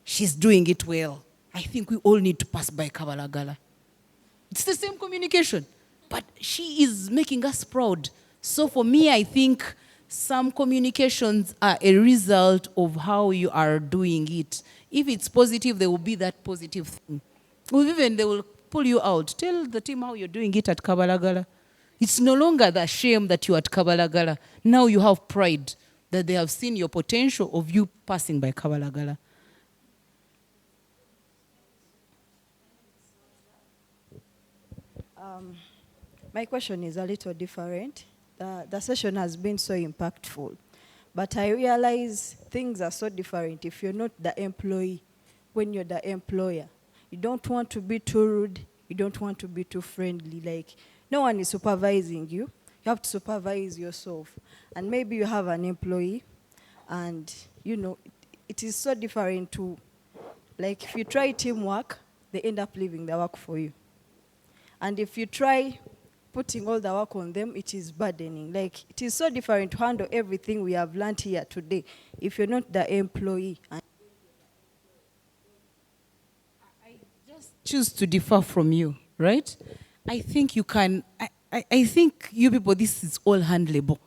she's doing it well. I think we all need to pass by kabalagala. It's the same communication, but she is making us proud. So for me, I think some communications are a result of how you are doing it. If it's positive, there will be that positive thing. Or even they will pull you out. Tell the team how you're doing it at Kabalagala. It's no longer the shame that you're at Kabalagala. Now you have pride that they have seen your potential of you passing by Kabalagala. My question is a little different. The session has been so impactful, but I realize things are so different if you're not the employee, when you're the employer. You don't want to be too rude, you don't want to be too friendly, like no one is supervising you. You have to supervise yourself. And maybe you have an employee and it is so different to, like if you try teamwork, they end up leaving the work for you. And if you try putting all the work on them, it is burdening. Like, it is so different to handle everything we have learned here today if you're not the employee. I just choose to differ from you, right? I think you can, I think you people, this is all handleable.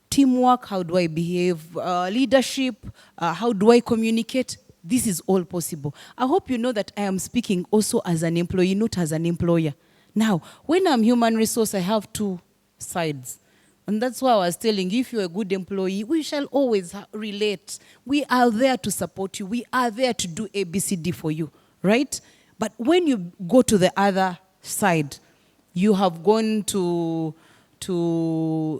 Teamwork, how do I behave? Leadership, how do I communicate? This is all possible. I hope you know that I am speaking also as an employee, not as an employer. Now, when I'm human resource, I have 2 sides. And that's why I was telling you, if you're a good employee, we shall always relate. We are there to support you. We are there to do ABCD for you, right? But when you go to the other side, you have gone to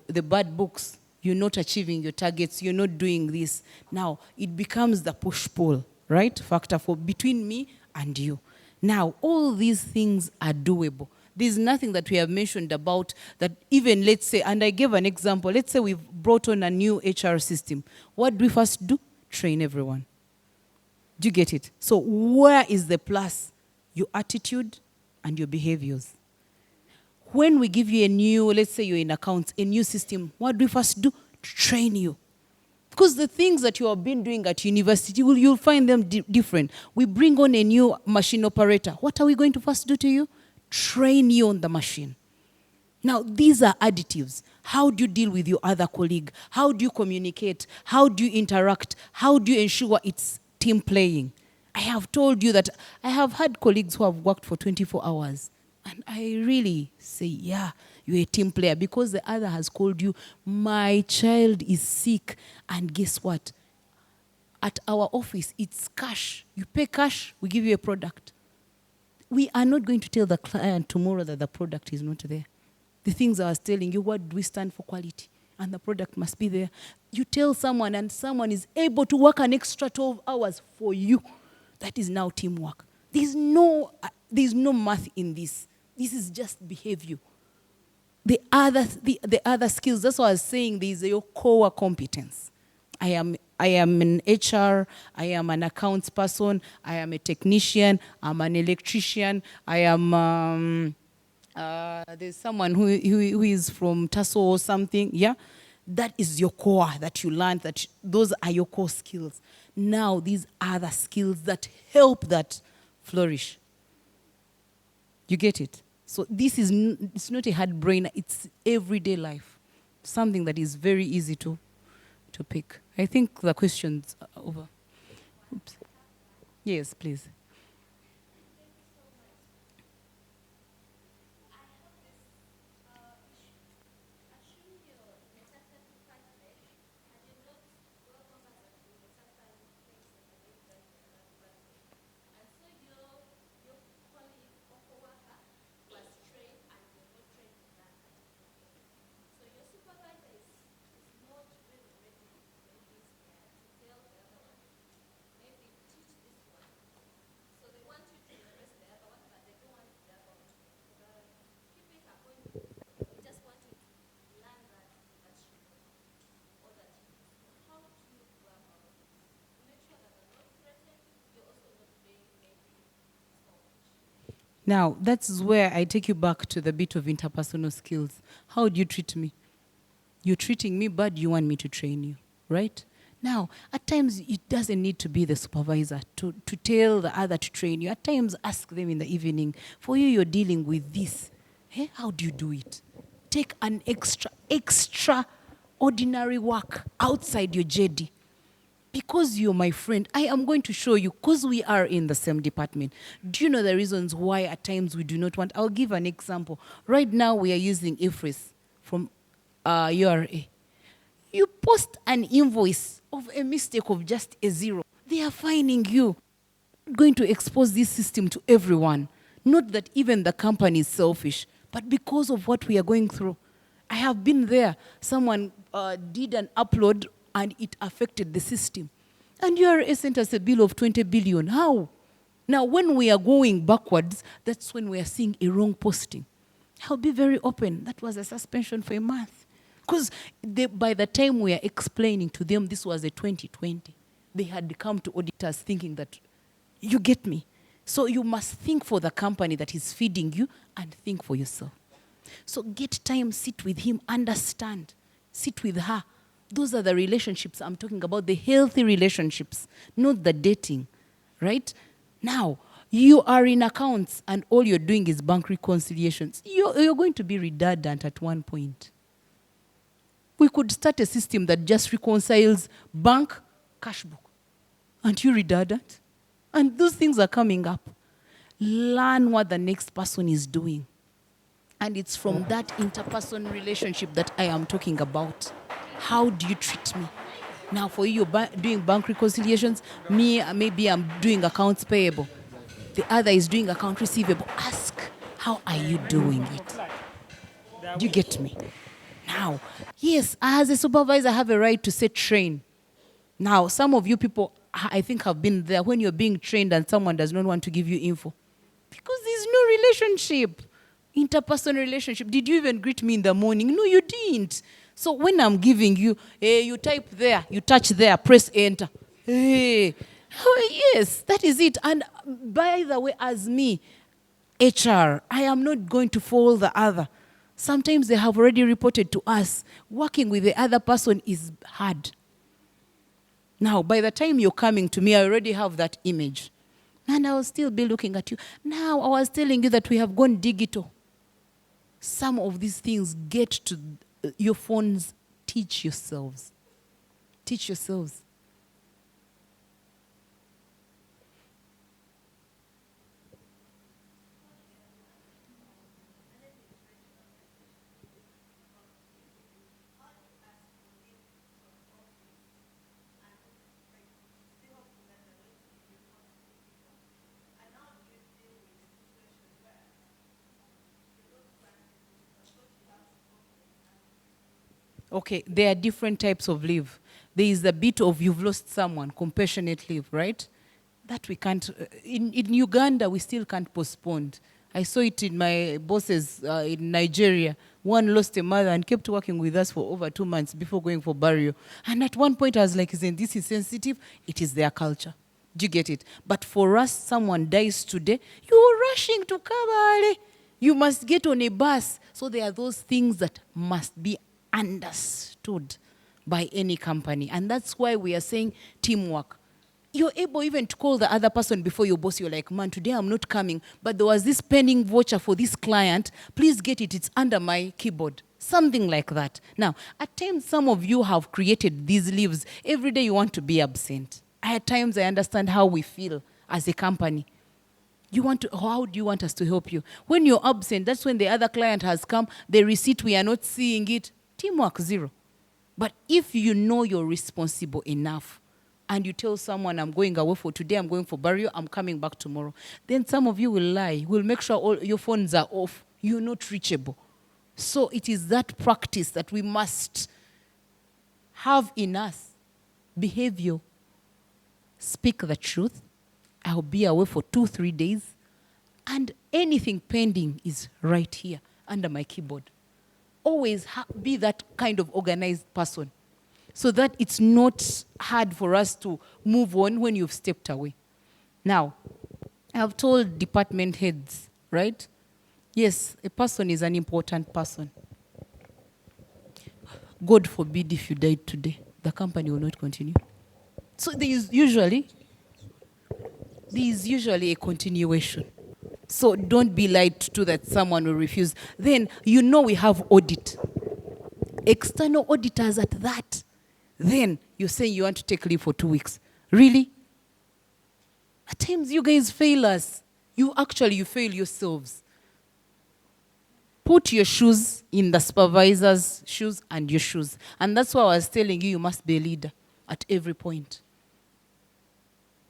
the bad books. You're not achieving your targets. You're not doing this. Now, it becomes the push-pull, right? Factor for between me and you. Now, all these things are doable. There's nothing that we have mentioned about that even, let's say, and I gave an example, let's say we've brought on a new HR system. What do we first do? Train everyone. Do you get it? So where is the plus? Your attitude and your behaviors. When we give you a new, let's say you're in accounts, a new system, what do we first do? Train you. Because the things that you have been doing at university, you'll find them different. We bring on a new machine operator. What are we going to first do to you? Train you on the machine. Now, these are additives. How do you deal with your other colleague? How do you communicate? How do you interact? How do you ensure it's team playing? I have told you that I have had colleagues who have worked for 24 hours. And I really say, yeah, you're a team player, because the other has called you, my child is sick. And guess what? At our office, it's cash. You pay cash, we give you a product. We are not going to tell the client tomorrow that the product is not there. The things I was telling you, what do we stand for? Quality. And the product must be there. You tell someone and someone is able to work an extra 12 hours for you. That is now teamwork. There's no math in this. This is just behavior. The other skills, that's what I was saying, there's your core competence. I am an HR, I am an accounts person, I am a technician, I'm an electrician, I am, there's someone who is from Tasso or something, yeah? That is your core that you learned, those are your core skills. Now, these are the skills that help that flourish. You get it? So this is, it's not a hard brain, it's everyday life. Something that is very easy to pick. I think the question's over. Oops. Yes, please. Now, that's where I take you back to the bit of interpersonal skills. How do you treat me? You're treating me bad, you want me to train you, right? Now, at times, it doesn't need to be the supervisor to tell the other to train you. At times, ask them in the evening, for you, you're dealing with this. Hey, how do you do it? Take an extraordinary work outside your JD. Because you're my friend, I am going to show you, because we are in the same department. Do you know the reasons why at times we do not want? I'll give an example. Right now, we are using IFRS from URA. You post an invoice of a mistake of just a zero. They are fining you. I'm going to expose this system to everyone. Not that even the company is selfish, but because of what we are going through. I have been there. Someone did an upload and it affected the system. And URA sent us a bill of 20 billion. How? Now, when we are going backwards, that's when we are seeing a wrong posting. I'll be very open. That was a suspension for a month. Because by the time we are explaining to them this was a 2020, they had come to auditors thinking that, you get me? So you must think for the company that is feeding you and think for yourself. So get time, sit with him, understand. Sit with her. Those are the relationships I'm talking about, the healthy relationships, not the dating, right? Now, you are in accounts and all you're doing is bank reconciliations. You're going to be redundant at one point. We could start a system that just reconciles bank, cash book. Aren't you redundant? And those things are coming up. Learn what the next person is doing. And it's from that interpersonal relationship that I am talking about. How do you treat me? Now, for you, you're doing bank reconciliations. Me, maybe I'm doing accounts payable. The other is doing account receivable. Ask, how are you doing it? Do you get me? Now, yes, as a supervisor, I have a right to say train. Now, some of you people, I think, have been there when you're being trained and someone does not want to give you info. Because there's no relationship. Interpersonal relationship. Did you even greet me in the morning? No, you didn't. So when I'm giving you, hey, you type there, you touch there, press enter. Hey, oh, yes, that is it. And by the way, as me, HR, I am not going to follow the other. Sometimes they have already reported to us, working with the other person is hard. Now, by the time you're coming to me, I already have that image. And I will still be looking at you. Now, I was telling you that we have gone digital. Some of these things get to your phones. Teach yourselves. Teach yourselves. Okay, there are different types of leave. There is a bit of you've lost someone, compassionate leave, right? That we can't, in Uganda, we still can't postpone. I saw it in my bosses in Nigeria. One lost a mother and kept working with us for over 2 months before going for burial. And at one point I was like, isn't this sensitive? It is their culture. Do you get it? But for us, someone dies today, you're rushing to Kabale. You must get on a bus. So there are those things that must be understood by any company. And that's why we are saying teamwork. You're able even to call the other person before your boss. You're like, man, today I'm not coming, but there was this pending voucher for this client. Please get it. It's under my keyboard. Something like that. Now, at times, some of you have created these leaves. Every day you want to be absent. At times, I understand how we feel as a company. How do you want us to help you? When you're absent, that's when the other client has come, the receipt, we are not seeing it. Teamwork, zero. But if you know you're responsible enough, and you tell someone, I'm going away for today, I'm going for burial, I'm coming back tomorrow, then some of you will lie. Will make sure all your phones are off. You're not reachable. So it is that practice that we must have in us. Behavior. Speak the truth. I'll be away for 2-3 days. And anything pending is right here under my keyboard. Always be that kind of organized person, so that it's not hard for us to move on when you've stepped away. Now, I've told department heads, right? Yes, a person is an important person. God forbid if you died today, the company will not continue. So there is usually a continuation. So don't be lied to that someone will refuse. Then you know we have audit. External auditors at that. Then you're saying you want to take leave for 2 weeks. Really? At times you guys fail us. You fail yourselves. Put your shoes in the supervisor's shoes and your shoes. And that's why I was telling you must be a leader at every point.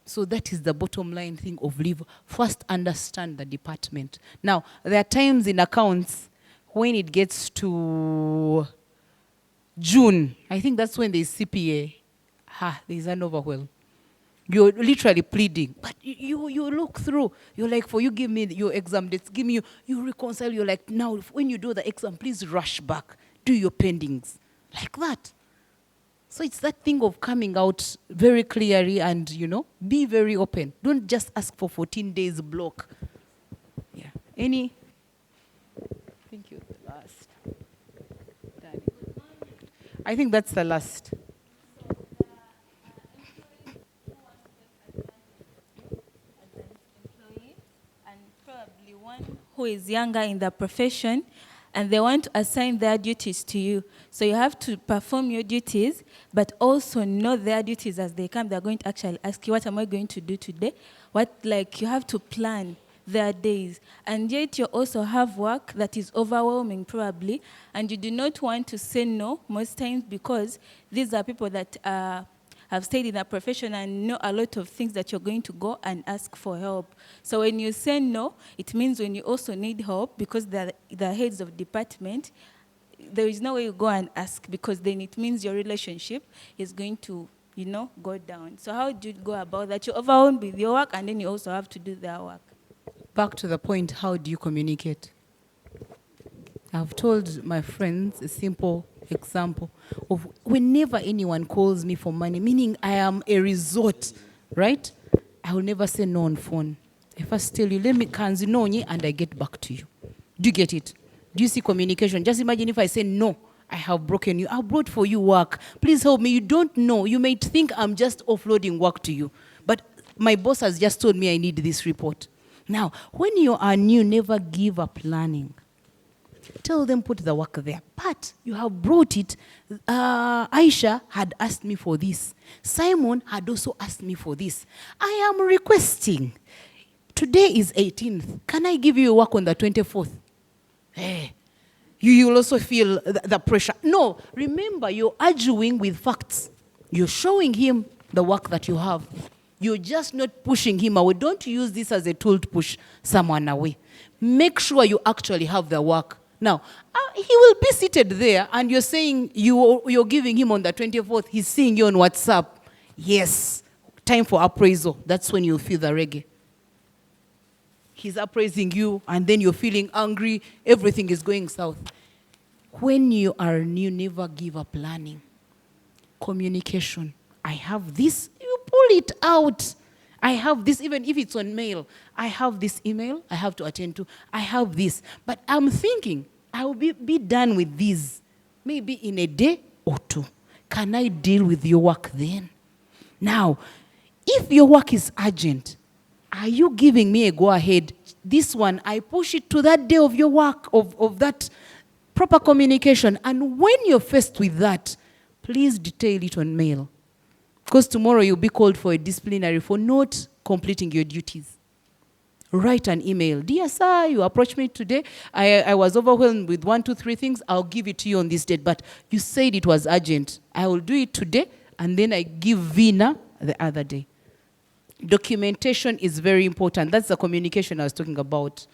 So that is the bottom line thing of leave. First, understand the department. Now, there are times in accounts when it gets to June, I think that's when there's CPA. There's an overwhelm. You're literally pleading. But you look through. You're like, for you give me your exam dates, give me you reconcile. You're like, now, when you do the exam, please rush back. Do your pendings. Like that. So it's that thing of coming out very clearly and, be very open. Don't just ask for 14 days block. Yeah. Any? Thank you. The last. I think that's the last. Who is younger in the profession, and they want to assign their duties to you. So you have to perform your duties, but also know their duties as they come. They're going to actually ask you, what am I going to do today? You have to plan their days. And yet you also have work that is overwhelming probably, and you do not want to say no most times, because these are people that have stayed in a profession and know a lot of things that you're going to go and ask for help. So when you say no, it means when you also need help, because they're the heads of department, there is no way you go and ask, because then it means your relationship is going to, go down. So how do you go about that? You're overwhelmed with your work, and then you also have to do their work. Back to the point, how do you communicate? I've told my friends a simple example of whenever anyone calls me for money, meaning I am a resort, right? I will never say no on phone. I first tell you, let me kanzi nonye, and I get back to you. Do you get it? Do you see communication? Just imagine if I say no, I have broken you. I brought for you work. Please help me. You don't know. You may think I'm just offloading work to you. But my boss has just told me I need this report. Now, when you are new, never give up planning. Tell them put the work there. But you have brought it. Aisha had asked me for this. Simon had also asked me for this. I am requesting. Today is 18th. Can I give you work on the 24th? Hey, you will also feel the pressure. No, remember, you're arguing with facts. You're showing him the work that you have. You're just not pushing him away. Don't use this as a tool to push someone away. Make sure you actually have the work. Now, He will be seated there, and you're saying you're giving him on the 24th. He's seeing you on WhatsApp. Yes, time for appraisal. That's when you'll feel the reggae. He's appraising you, and then you're feeling angry. Everything is going south. When you are new, never give up learning. Communication. I have this. You pull it out. I have this, even if it's on mail. I have this email I have to attend to. I have this. But I'm thinking, I will be done with this maybe in a day or two. Can I deal with your work then? Now, if your work is urgent, are you giving me a go-ahead? This one, I push it to that day of your work, of that proper communication. And when you're faced with that, please detail it on mail. Because tomorrow you'll be called for a disciplinary for not completing your duties. Write an email. Dear sir, you approached me today. I was overwhelmed with 1, 2, 3 things. I'll give it to you on this date. But you said it was urgent. I will do it today, and then I give Vina the other day. Documentation is very important. That's the communication I was talking about.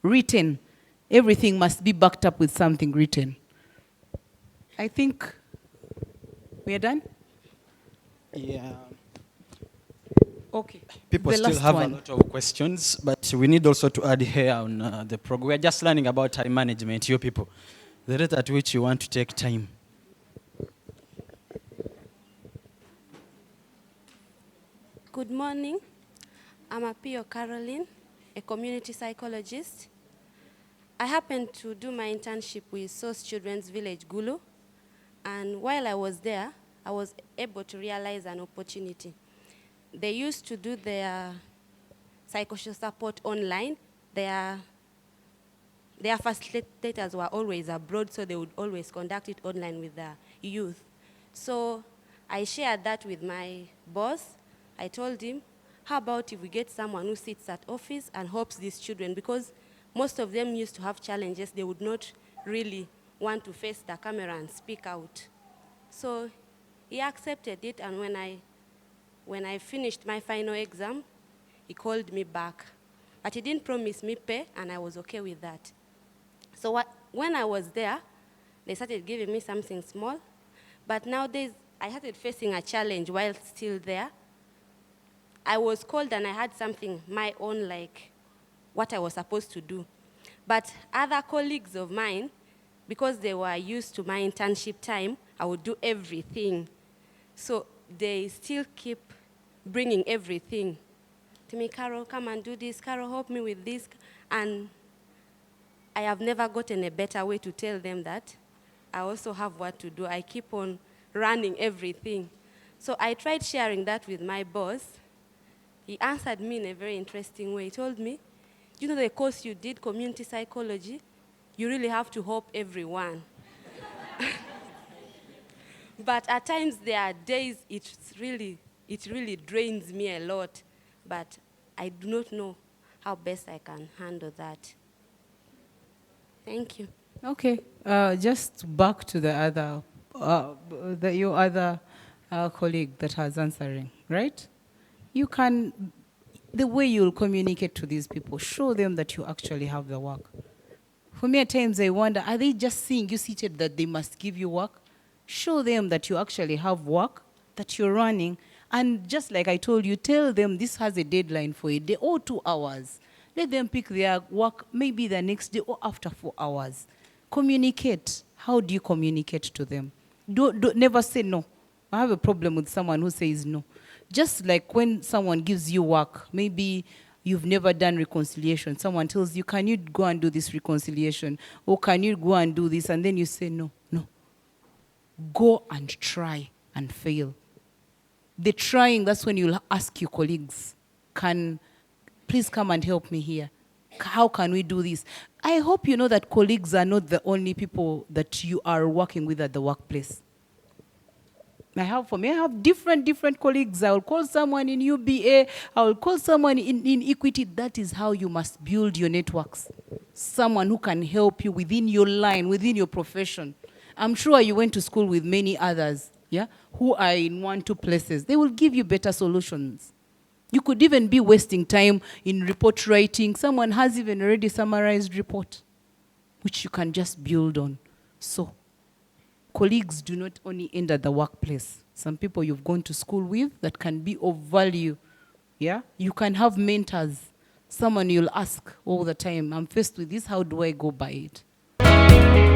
Written. Everything must be backed up with something written. I think we are done? Yeah. Okay. People The still last have one. a lot of questions, but we need also to add here on the program. We're just learning about time management, you people. The rate at which you want to take time. Good morning. I'm Apio Caroline, a community psychologist. I happened to do my internship with Source Children's Village, Gulu. And while I was there, I was able to realize an opportunity. They used to do their psychosocial support online. Their facilitators were always abroad, so they would always conduct it online with the youth. So I shared that with my boss. I told him, how about if we get someone who sits at office and helps these children? Because most of them used to have challenges. They would not really want to face the camera and speak out. So he accepted it, and when I finished my final exam, he called me back. But he didn't promise me pay, and I was okay with that. So when I was there, they started giving me something small. But nowadays, I started facing a challenge while still there. I was called and I had something, my own, like what I was supposed to do. But other colleagues of mine, because they were used to my internship time, I would do everything. So they still keep bringing everything to me. Carol, come and do this. Carol, help me with this. And I have never gotten a better way to tell them that I also have what to do. I keep on running everything. So I tried sharing that with my boss. He answered me in a very interesting way. He told me, you know the course you did, community psychology, you really have to help everyone. But at times there are days it really drains me a lot. But I do not know how best I can handle that. Thank you. Okay, just back to the other, your other colleague that was answering, right? You can, the way you'll communicate to these people, show them that you actually have the work. For me, at times I wonder, are they just seeing you seated that they must give you work? Show them that you actually have work, that you're running, and just like I told you, tell them this has a deadline for a day or 2 hours. Let them pick their work maybe the next day or after 4 hours. Communicate. How do you communicate to them? Never say no. I have a problem with someone who says no. Just like when someone gives you work, maybe you've never done reconciliation. Someone tells you, can you go and do this reconciliation? Or can you go and do this? And then you say, no. Go and try and fail. The trying, that's when you'll ask your colleagues, please come and help me here. How can we do this? I hope you know that colleagues are not the only people that you are working with at the workplace. I have different colleagues. I will call someone in UBA. I will call someone in Equity. That is how you must build your networks. Someone who can help you within your line, within your profession. I'm sure you went to school with many others, yeah, who are in 1, 2 places. They will give you better solutions. You could even be wasting time in report writing. Someone has even already summarized report. which you can just build on. So colleagues do not only end at the workplace. Some people you've gone to school with that can be of value. Yeah, you can have mentors, someone you'll ask all the time, I'm faced with this, how do I go by it?